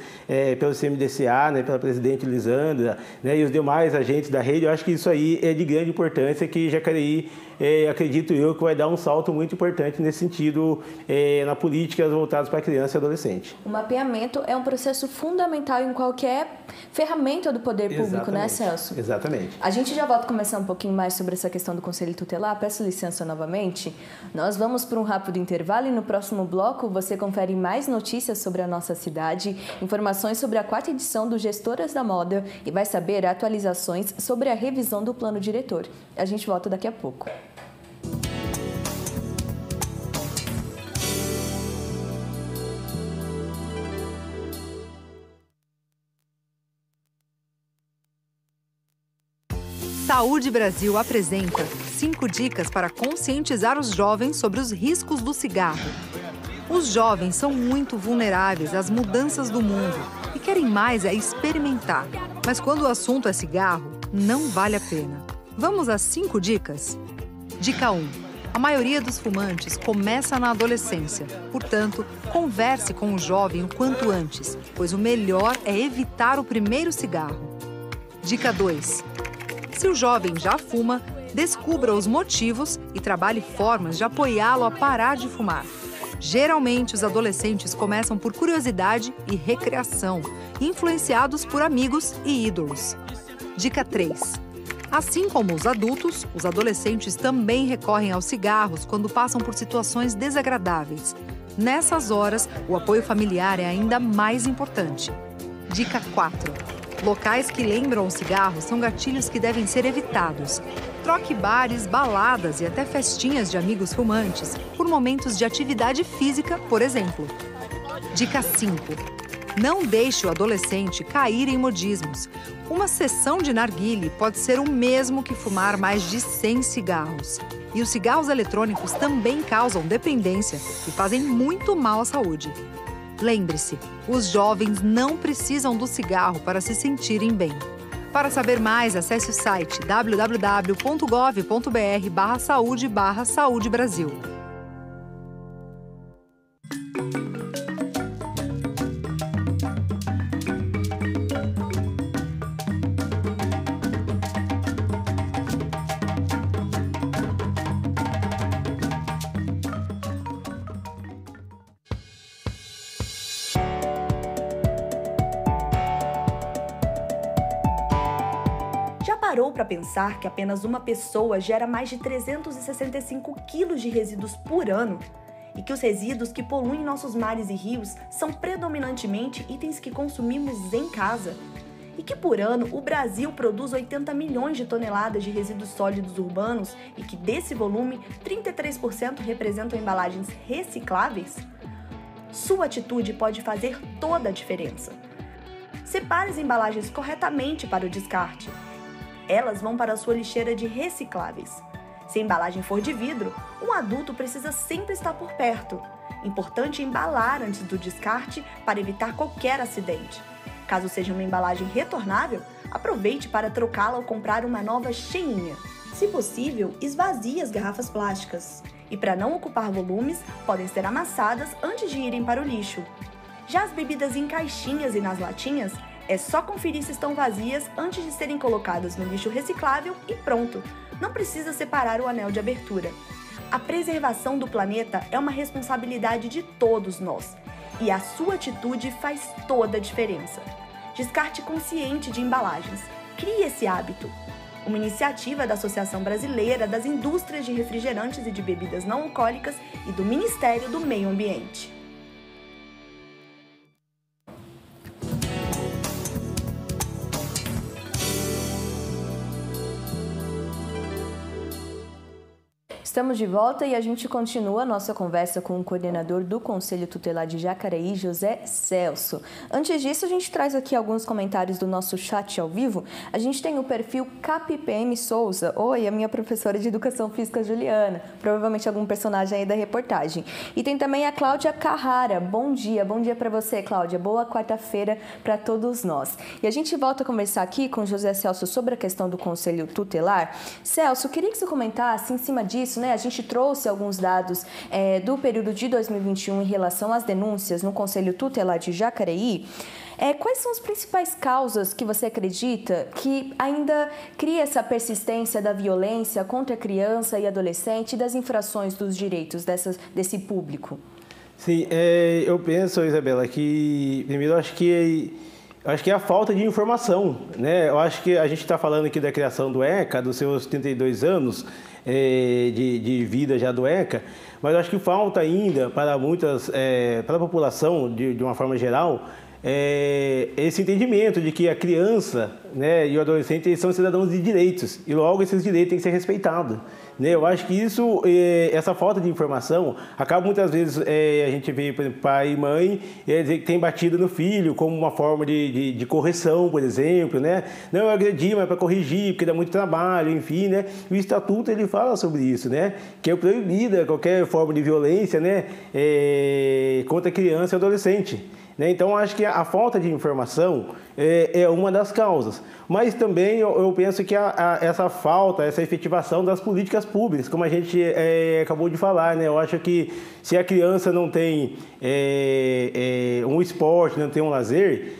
pelo CMDCA, né, pela presidente Lisandra, né, e os demais agentes da rede, eu acho que isso aí é de grande importância, que Jacareí acredito eu que vai dar um salto muito importante nesse sentido, na política voltadas para criança e adolescente. O mapeamento é um processo fundamental em qualquer ferramenta do poder público, Exatamente. né, Celso? Exatamente. A gente já volta a conversar um pouquinho mais sobre essa questão do Conselho Tutelar. Peço licença novamente. Nós vamos para um rápido intervalo e no próximo bloco você confere mais notícias sobre a nossa cidade, informações sobre a 4ª edição do Gestoras da Moda e vai saber atualizações sobre a revisão do plano diretor. A gente volta daqui a pouco. Saúde Brasil apresenta 5 dicas para conscientizar os jovens sobre os riscos do cigarro. Os jovens são muito vulneráveis às mudanças do mundo e querem mais experimentar. Mas quando o assunto é cigarro, não vale a pena. Vamos às 5 dicas? Dica 1. A maioria dos fumantes começa na adolescência. Portanto, converse com o jovem o quanto antes, pois o melhor é evitar o primeiro cigarro. Dica 2. Se o jovem já fuma, descubra os motivos e trabalhe formas de apoiá-lo a parar de fumar. Geralmente, os adolescentes começam por curiosidade e recreação, influenciados por amigos e ídolos. Dica 3. Assim como os adultos, os adolescentes também recorrem aos cigarros quando passam por situações desagradáveis. Nessas horas, o apoio familiar é ainda mais importante. Dica 4. Locais que lembram o cigarro são gatilhos que devem ser evitados. Troque bares, baladas e até festinhas de amigos fumantes por momentos de atividade física, por exemplo. Dica 5. Não deixe o adolescente cair em modismos. Uma sessão de narguile pode ser o mesmo que fumar mais de 100 cigarros. E os cigarros eletrônicos também causam dependência e fazem muito mal à saúde. Lembre-se, os jovens não precisam do cigarro para se sentirem bem. Para saber mais, acesse o site www.gov.br/saúde/Saúde Brasil. Parou para pensar que apenas uma pessoa gera mais de 365 quilos de resíduos por ano? E que os resíduos que poluem nossos mares e rios são predominantemente itens que consumimos em casa? E que por ano o Brasil produz 80 milhões de toneladas de resíduos sólidos urbanos e que desse volume, 33% representam embalagens recicláveis? Sua atitude pode fazer toda a diferença. Separe as embalagens corretamente para o descarte. Elas vão para a sua lixeira de recicláveis. Se a embalagem for de vidro, um adulto precisa sempre estar por perto. Importante embalar antes do descarte para evitar qualquer acidente. Caso seja uma embalagem retornável, aproveite para trocá-la ou comprar uma nova cheinha. Se possível, esvazie as garrafas plásticas. E para não ocupar volumes, podem ser amassadas antes de irem para o lixo. Já as bebidas em caixinhas e nas latinhas, é só conferir se estão vazias antes de serem colocadas no lixo reciclável e pronto. Não precisa separar o anel de abertura. A preservação do planeta é uma responsabilidade de todos nós. E a sua atitude faz toda a diferença. Descarte consciente de embalagens. Crie esse hábito. Uma iniciativa da Associação Brasileira das Indústrias de Refrigerantes e de Bebidas Não Alcoólicas e do Ministério do Meio Ambiente. Estamos de volta e a gente continua a nossa conversa com o coordenador do Conselho Tutelar de Jacareí, José Celso. Antes disso, a gente traz aqui alguns comentários do nosso chat ao vivo. A gente tem o perfil CapPM Souza. Oi, a minha professora de Educação Física, Juliana. Provavelmente algum personagem aí da reportagem. E tem também a Cláudia Carrara. Bom dia para você, Cláudia. Boa quarta-feira para todos nós. E a gente volta a conversar aqui com o José Celso sobre a questão do Conselho Tutelar. Celso, queria que você comentasse em cima disso, a gente trouxe alguns dados do período de 2021 em relação às denúncias no Conselho Tutelar de Jacareí. Quais são as principais causas que você acredita que ainda cria essa persistência da violência contra a criança e adolescente e das infrações dos direitos desse público? Sim, eu penso, Isabela, que primeiro eu acho que é a falta de informação, né? Eu acho que a gente está falando aqui da criação do ECA, dos seus 32 anos de vida já do ECA, mas eu acho que falta ainda para para a população, de uma forma geral, esse entendimento de que a criança, né, e o adolescente eles são cidadãos de direitos e logo esses direitos têm que ser respeitados. Né? Eu acho que essa falta de informação acaba muitas vezes, a gente vê, por exemplo, pai e mãe que tem batido no filho como uma forma de correção, por exemplo, né? Não, eu agredi, mas para corrigir, porque dá muito trabalho, enfim, né? E o Estatuto ele fala sobre isso, né? Que é proibida qualquer forma de violência, né, contra criança e adolescente. Então, acho que a falta de informação é uma das causas. Mas também eu penso que essa falta, essa efetivação das políticas públicas, como a gente acabou de falar, né? Eu acho que se a criança não tem um esporte, não tem um lazer,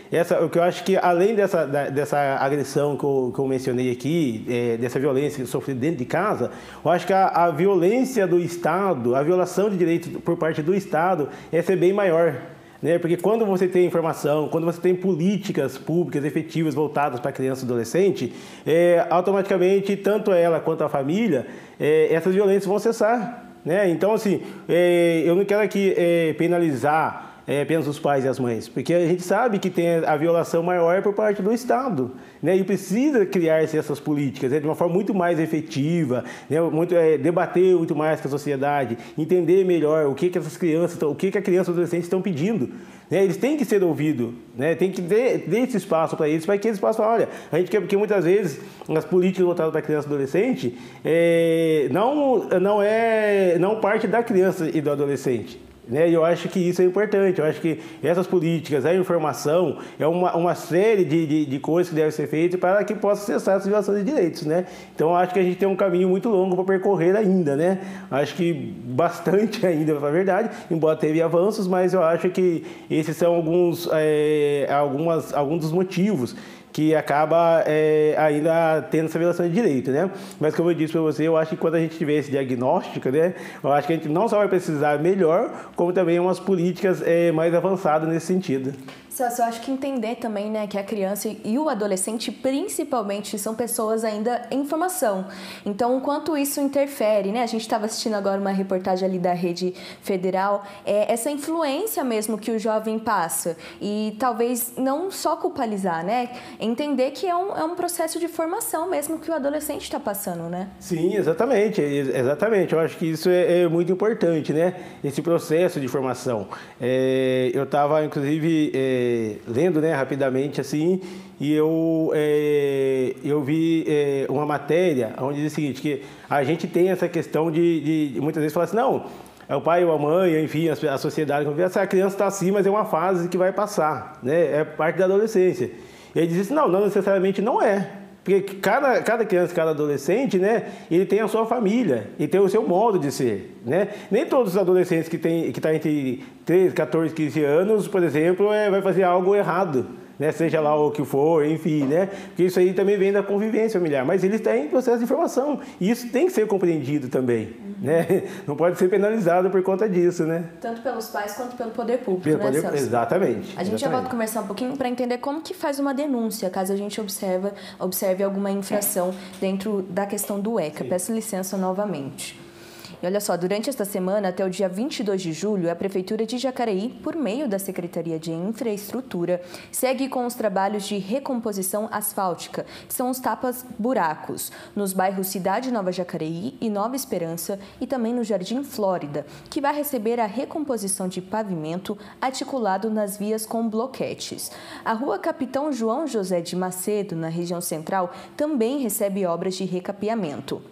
o que eu acho que além dessa agressão que eu mencionei aqui, dessa violência sofrida dentro de casa, eu acho que a violência do Estado, a violação de direitos por parte do Estado, essa é bem maior. Né? Porque quando você tem informação, quando você tem políticas públicas efetivas voltadas para a criança e adolescente, automaticamente, tanto ela quanto a família, essas violências vão cessar. Né? Então, assim, eu não quero aqui penalizar apenas os pais e as mães, porque a gente sabe que tem a violação maior por parte do Estado, né? E precisa criar-se essas políticas, de uma forma muito mais efetiva, né? Debater muito mais com a sociedade, entender melhor o que essas crianças, o que a criança e os adolescentes estão pedindo. Né? Eles têm que ser ouvidos, né? Tem que ter esse espaço para eles, para que eles possam falar, olha, a gente quer, porque muitas vezes as políticas voltadas para a criança e adolescente não parte da criança e do adolescente. Né? E eu acho que isso é importante, eu acho que essas políticas, a informação, é uma série de coisas que devem ser feitas para que possa cessar essa violação de direitos. Né? Então, eu acho que a gente tem um caminho muito longo para percorrer ainda, né? Acho que bastante ainda, na verdade, embora teve avanços, mas eu acho que esses são alguns dos motivos que acaba ainda tendo essa violação de direito, né? Mas como eu disse para você, eu acho que quando a gente tiver esse diagnóstico, né, eu acho que a gente não só vai precisar melhor, como também umas políticas mais avançadas nesse sentido. Celso, eu acho que entender também, né, que a criança e o adolescente, principalmente, são pessoas ainda em formação. Então, o quanto isso interfere, né? A gente estava assistindo agora uma reportagem ali da Rede Federal, essa influência mesmo que o jovem passa. E talvez não só culpabilizar, né? Entender que é um processo de formação mesmo que o adolescente está passando, né? Sim, exatamente. Eu acho que isso é muito importante, né? Esse processo de formação. Eu estava, inclusive, lendo, né, rapidamente assim, e eu vi uma matéria onde diz o seguinte, que a gente tem essa questão de muitas vezes falar assim, não, é o pai ou a mãe, enfim, a sociedade, a criança está assim, mas é uma fase que vai passar, né? É parte da adolescência. E ele diz assim, não necessariamente não é. Porque cada criança, cada adolescente, né, ele tem a sua família, ele tem o seu modo de ser, né? Nem todos os adolescentes que estão entre 13, 14, 15 anos, por exemplo, vai fazer algo errado, né? Seja lá o que for, enfim, né? Porque isso aí também vem da convivência familiar, mas eles têm processo de formação e isso tem que ser compreendido também, né? Não pode ser penalizado por conta disso, né? Tanto pelos pais quanto pelo poder público, né, Celso? Exatamente. A gente já volta a conversar um pouquinho para entender como que faz uma denúncia, caso a gente observe alguma infração dentro da questão do ECA. Sim. Peço licença novamente. E olha só, durante esta semana, até o dia 22 de julho, a Prefeitura de Jacareí, por meio da Secretaria de Infraestrutura, segue com os trabalhos de recomposição asfáltica, que são os tapas-buracos, nos bairros Cidade Nova Jacareí e Nova Esperança e também no Jardim Flórida, que vai receber a recomposição de pavimento articulado nas vias com bloquetes. A Rua Capitão João José de Macedo, na região central, também recebe obras de recapeamento.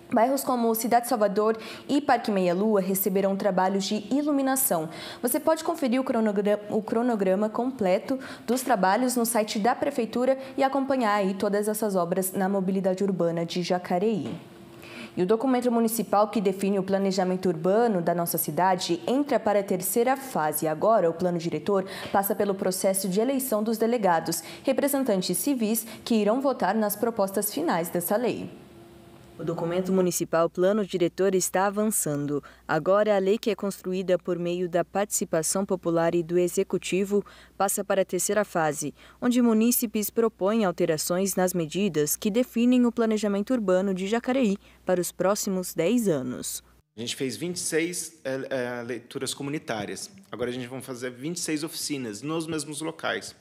Bairros como Cidade Salvador e Parque Meia Lua receberão trabalhos de iluminação. Você pode conferir o cronograma completo dos trabalhos no site da Prefeitura e acompanhar aí todas essas obras na mobilidade urbana de Jacareí. E o documento municipal que define o planejamento urbano da nossa cidade entra para a terceira fase. Agora, o plano diretor passa pelo processo de eleição dos delegados, representantes civis que irão votar nas propostas finais dessa lei. O documento municipal Plano Diretor está avançando. Agora, a lei que é construída por meio da participação popular e do Executivo passa para a terceira fase, onde munícipes propõem alterações nas medidas que definem o planejamento urbano de Jacareí para os próximos 10 anos. A gente fez 26 leituras comunitárias. Agora a gente vai fazer 26 oficinas nos mesmos locais.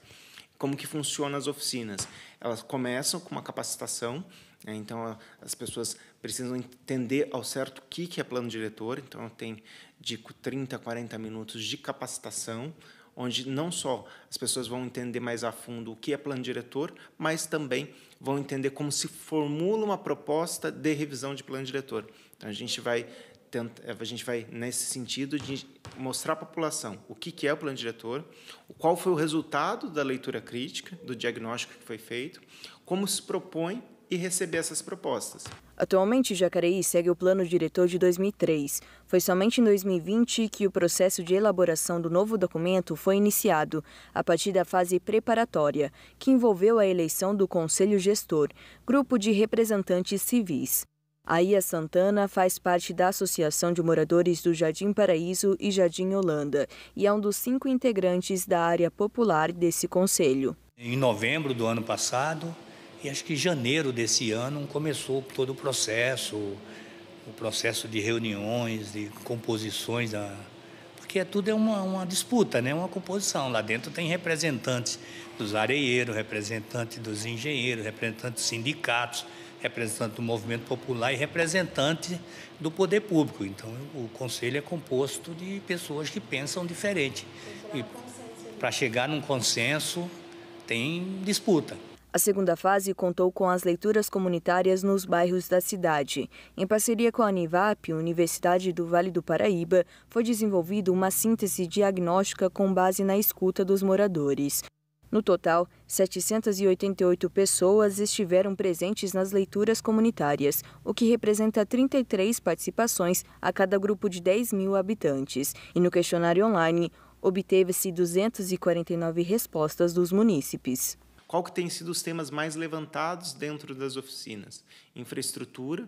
Como que funcionam as oficinas? Elas começam com uma capacitação, né? Então as pessoas precisam entender ao certo o que é plano diretor. Então tem de 30 a 40 minutos de capacitação, onde não só as pessoas vão entender mais a fundo o que é plano diretor, mas também vão entender como se formula uma proposta de revisão de plano diretor. Então a gente vai nesse sentido de mostrar à população o que é o plano diretor, qual foi o resultado da leitura crítica, do diagnóstico que foi feito, como se propõe e receber essas propostas. Atualmente, Jacareí segue o plano diretor de 2003. Foi somente em 2020 que o processo de elaboração do novo documento foi iniciado, a partir da fase preparatória, que envolveu a eleição do Conselho Gestor, grupo de representantes civis. A Ia Santana faz parte da Associação de Moradores do Jardim Paraíso e Jardim Holanda e é um dos 5 integrantes da área popular desse conselho. Em novembro do ano passado, e acho que em janeiro desse ano, começou todo o processo de reuniões, de composições, porque tudo é uma disputa, né? Uma composição. Lá dentro tem representantes dos areieiros, representantes dos engenheiros, representantes dos sindicatos, representante do movimento popular e representante do poder público. Então, o conselho é composto de pessoas que pensam diferente. E para chegar num consenso, tem disputa. A segunda fase contou com as leituras comunitárias nos bairros da cidade. Em parceria com a Univap, Universidade do Vale do Paraíba, foi desenvolvida uma síntese diagnóstica com base na escuta dos moradores. No total, 788 pessoas estiveram presentes nas leituras comunitárias, o que representa 33 participações a cada grupo de 10 mil habitantes. E no questionário online, obteve-se 249 respostas dos munícipes. Qual que tem sido os temas mais levantados dentro das oficinas? Infraestrutura,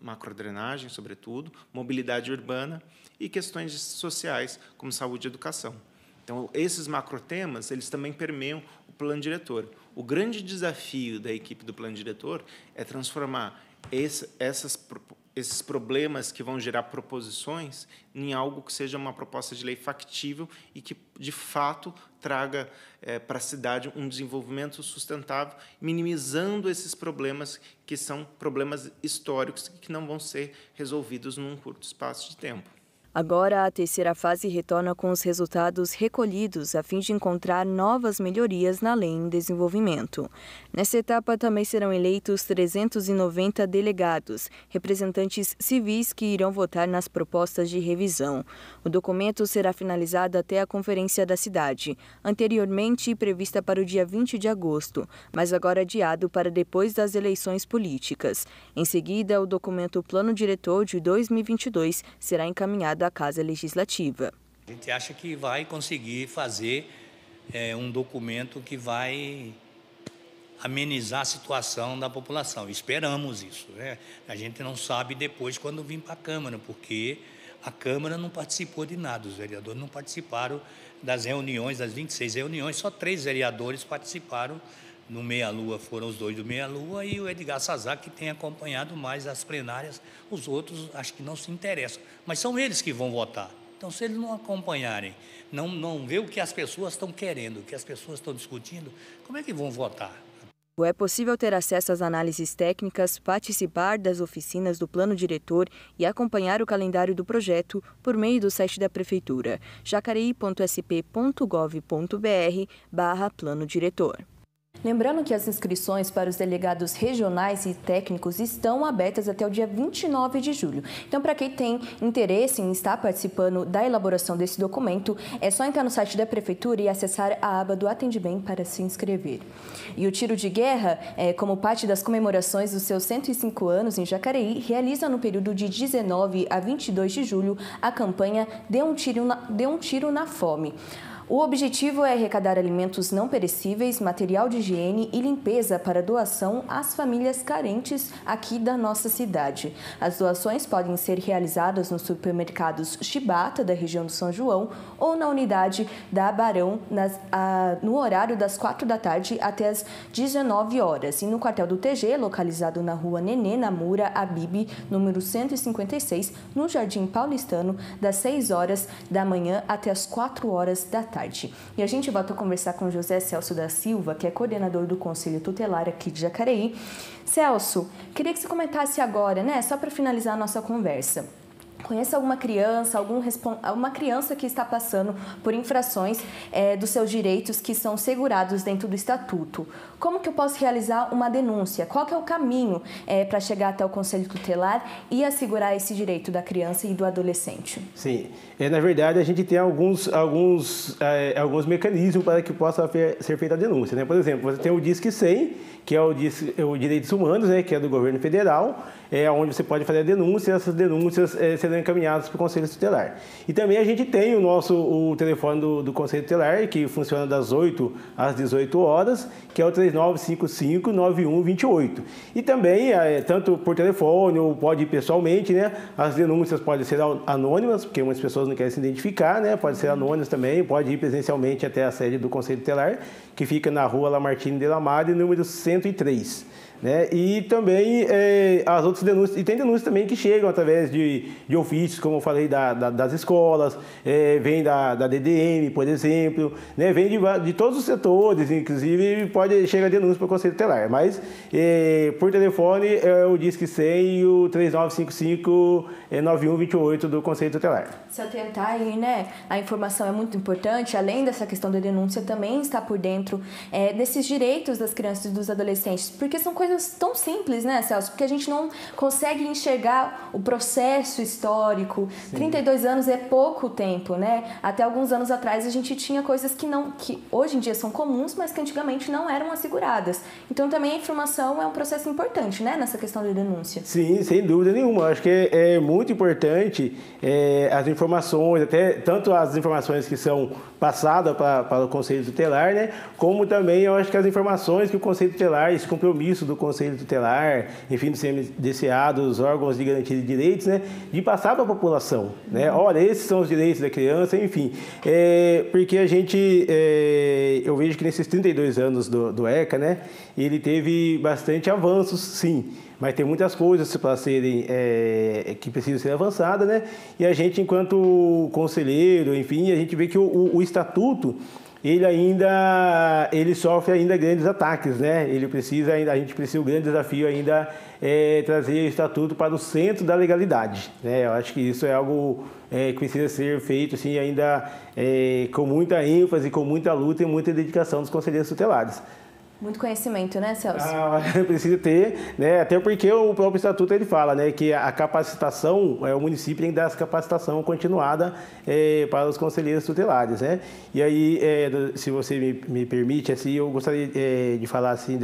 macrodrenagem, sobretudo, mobilidade urbana e questões sociais, como saúde e educação. Então, esses macrotemas, eles também permeiam o plano diretor. O grande desafio da equipe do plano diretor é transformar esses problemas que vão gerar proposições em algo que seja uma proposta de lei factível e que, de fato, traga para a cidade um desenvolvimento sustentável, minimizando esses problemas que são problemas históricos que não vão ser resolvidos num curto espaço de tempo. Agora, a terceira fase retorna com os resultados recolhidos a fim de encontrar novas melhorias na lei em desenvolvimento. Nessa etapa, também serão eleitos 390 delegados, representantes civis que irão votar nas propostas de revisão. O documento será finalizado até a Conferência da Cidade, anteriormente prevista para o dia 20 de agosto, mas agora adiado para depois das eleições políticas. Em seguida, o documento Plano Diretor de 2022 será encaminhado à Casa Legislativa. A gente acha que vai conseguir fazer um documento que vai amenizar a situação da população. Esperamos isso, né? A gente não sabe depois quando vir para a Câmara, porque a Câmara não participou de nada, os vereadores não participaram das reuniões, das 26 reuniões, só 3 vereadores participaram. No Meia-Lua foram os 2 do Meia-Lua e o Edgar Sazak, que tem acompanhado mais as plenárias. Os outros acho que não se interessam, mas são eles que vão votar. Então, se eles não acompanharem, não ver o que as pessoas estão querendo, o que as pessoas estão discutindo, como é que vão votar? É possível ter acesso às análises técnicas, participar das oficinas do Plano Diretor e acompanhar o calendário do projeto por meio do site da Prefeitura, jacareí.sp.gov.br/Plano Diretor. Lembrando que as inscrições para os delegados regionais e técnicos estão abertas até o dia 29 de julho. Então, para quem tem interesse em estar participando da elaboração desse documento, é só entrar no site da Prefeitura e acessar a aba do Atende Bem para se inscrever. E o Tiro de Guerra, como parte das comemorações dos seus 105 anos em Jacareí, realiza no período de 19 a 22 de julho a campanha Dê um Tiro na Fome. O objetivo é arrecadar alimentos não perecíveis, material de higiene e limpeza para doação às famílias carentes aqui da nossa cidade. As doações podem ser realizadas nos supermercados Chibata, da região do São João, ou na unidade da Barão, no horário das 4 da tarde até as 19 horas. E no quartel do TG, localizado na rua Nenê Namura Abib, número 156, no Jardim Paulistano, das 6 horas da manhã até as 4 horas da tarde. E a gente volta a conversar com José Celso da Silva, que é coordenador do Conselho Tutelar aqui de Jacareí. Celso, queria que você comentasse agora, só para finalizar a nossa conversa. Conhece alguma criança, alguma criança que está passando por infrações dos seus direitos que são segurados dentro do Estatuto? Como que eu posso realizar uma denúncia? Qual que é o caminho para chegar até o Conselho Tutelar e assegurar esse direito da criança e do adolescente? Sim, na verdade a gente tem alguns mecanismos para que possa ser feita a denúncia, né? Por exemplo, você tem o Disque 100, que é o Direitos Humanos, né, que é do governo federal, onde você pode fazer a denúncia, e essas denúncias serão encaminhadas para o Conselho Tutelar. E também a gente tem o telefone do Conselho Tutelar, que funciona das 8 às 18 horas, que é o 3955-9128. E também, tanto por telefone ou pode ir pessoalmente, né, as denúncias podem ser anônimas, porque muitas pessoas não querem se identificar, né, pode ser anônimas também, pode ir presencialmente até a sede do Conselho Tutelar, que fica na rua Lamartine de la Madre, número 103. Né? E também as outras denúncias, e tem denúncias também que chegam através de ofícios, como eu falei, das escolas, vem da DDM, por exemplo, né? Vem de todos os setores, inclusive pode chegar denúncia para o Conselho Tutelar, mas por telefone o Disque 100 e o 3955-9128 do Conselho Tutelar. Se atentar aí, né? A informação é muito importante, além dessa questão da denúncia, também está por dentro desses direitos das crianças e dos adolescentes, porque são coisas tão simples, né, Celso? Porque a gente não consegue enxergar o processo histórico. Sim. 32 anos é pouco tempo, né? Até alguns anos atrás a gente tinha coisas que hoje em dia são comuns, mas que antigamente não eram asseguradas. Então também a informação é um processo importante, né, nessa questão de denúncia. Sim, sem dúvida nenhuma. Acho que é muito importante as informações, até tanto as informações que são passadas para o Conselho Tutelar, né, como também eu acho que as informações que o Conselho Tutelar, esse compromisso do Conselho Tutelar, enfim, do CMDCA, dos órgãos de garantia de direitos, né, de passar para a população, né? Olha, esses são os direitos da criança, enfim. Porque a gente, eu vejo que nesses 32 anos do ECA, né, ele teve bastante avanços, sim, mas tem muitas coisas para serem, que precisam ser avançadas, né? E a gente, enquanto conselheiro, enfim, a gente vê que o Estatuto, ele sofre ainda grandes ataques, né? A gente precisa, o grande desafio ainda é trazer o Estatuto para o centro da legalidade, né? Eu acho que isso é algo que precisa ser feito, assim, ainda com muita ênfase, com muita luta e muita dedicação dos conselheiros tutelares. Muito conhecimento, né, Celso? Precisa ter, né? Até porque o próprio Estatuto ele fala, né, que a capacitação, o município tem que dar essa capacitação continuada para os conselheiros tutelares, né? E aí, se você me permite, assim, eu gostaria de falar assim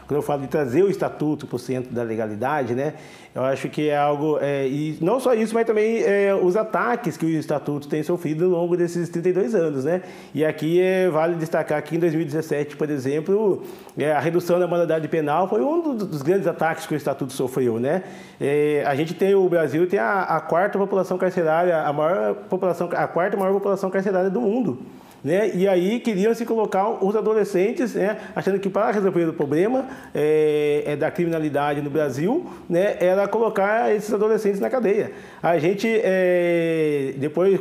quando eu falo de trazer o Estatuto para o centro da legalidade, né? Eu acho que é algo, e não só isso, mas também os ataques que o Estatuto tem sofrido ao longo desses 32 anos, né? E aqui vale destacar que em 2017, por exemplo, a redução da moralidade penal foi um dos grandes ataques que o Estatuto sofreu, né? O Brasil tem a quarta população carcerária, a quarta maior população carcerária do mundo. Né? E aí queriam se colocar os adolescentes, né, achando que para resolver o problema da criminalidade no Brasil, né, era colocar esses adolescentes na cadeia. A gente, depois,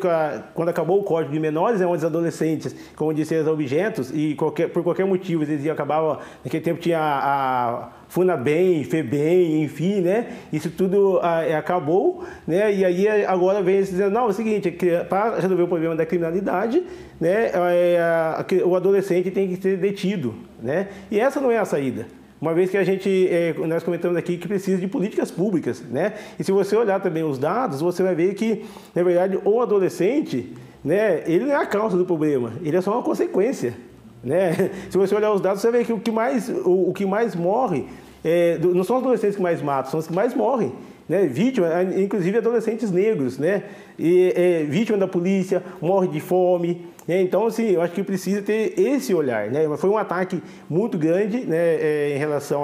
quando acabou o Código de Menores, onde os adolescentes, como disse, eram objetos e por qualquer motivo eles acabavam, naquele tempo tinha Funabem, Febem, enfim, né? Isso tudo acabou, né? E aí agora vem dizendo, não, é o seguinte, para resolver o problema da criminalidade, né? O adolescente tem que ser detido, né? E essa não é a saída. Uma vez que nós comentamos aqui que precisa de políticas públicas, né? E se você olhar também os dados, você vai ver que, na verdade, o adolescente, né? Ele não é a causa do problema, ele é só uma consequência, né? Se você olhar os dados, você vê que o que mais morre, não são os adolescentes que mais matam, são os que mais morrem, né? Vítima, inclusive adolescentes negros, né? Vítima da polícia, morre de fome. Então, assim, eu acho que precisa ter esse olhar, né? Foi um ataque muito grande, né, em relação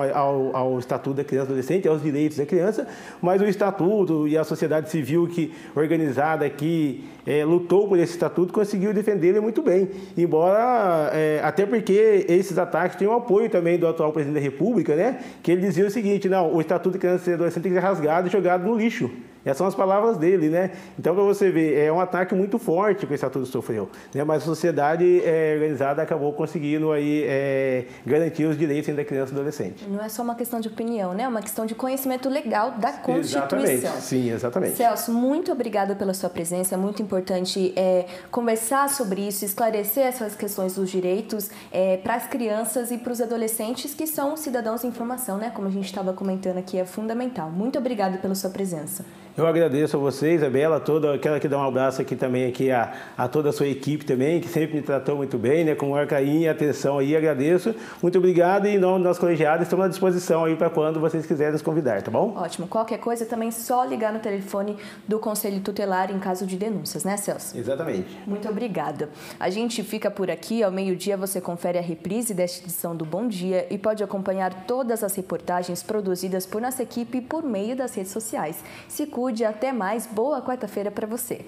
ao Estatuto da Criança e Adolescente, aos direitos da criança, mas o Estatuto e a sociedade civil organizada que lutou por esse Estatuto conseguiu defendê-lo muito bem. Embora, até porque esses ataques têm o apoio também do atual presidente da República, né? Que ele dizia o seguinte, não, o Estatuto da Criança e Adolescente tem que ser rasgado e jogado no lixo. Essas são as palavras dele, né? Então, para você ver, é um ataque muito forte que o Estatuto sofreu, né? Mas a sociedade organizada acabou conseguindo aí garantir os direitos da criança e adolescente. Não é só uma questão de opinião, né? É uma questão de conhecimento legal da Constituição. Exatamente, sim, exatamente. Celso, muito obrigada pela sua presença. É muito importante conversar sobre isso, esclarecer essas questões dos direitos para as crianças e para os adolescentes que são cidadãos em formação, né? Como a gente estava comentando aqui, é fundamental. Muito obrigada pela sua presença. Eu agradeço a você, Isabela, quero aqui dar um abraço aqui também aqui a toda a sua equipe também, que sempre me tratou muito bem, né, com o maior carinho e atenção aí, agradeço. Muito obrigado e em nome das colegiadas, estamos à disposição aí para quando vocês quiserem nos convidar, tá bom? Ótimo. Qualquer coisa também só ligar no telefone do Conselho Tutelar em caso de denúncias, né, Celso? Exatamente. Muito obrigada. A gente fica por aqui, ao meio-dia você confere a reprise desta edição do Bom Dia e pode acompanhar todas as reportagens produzidas por nossa equipe por meio das redes sociais. Se cuide, até mais, boa quarta-feira para você.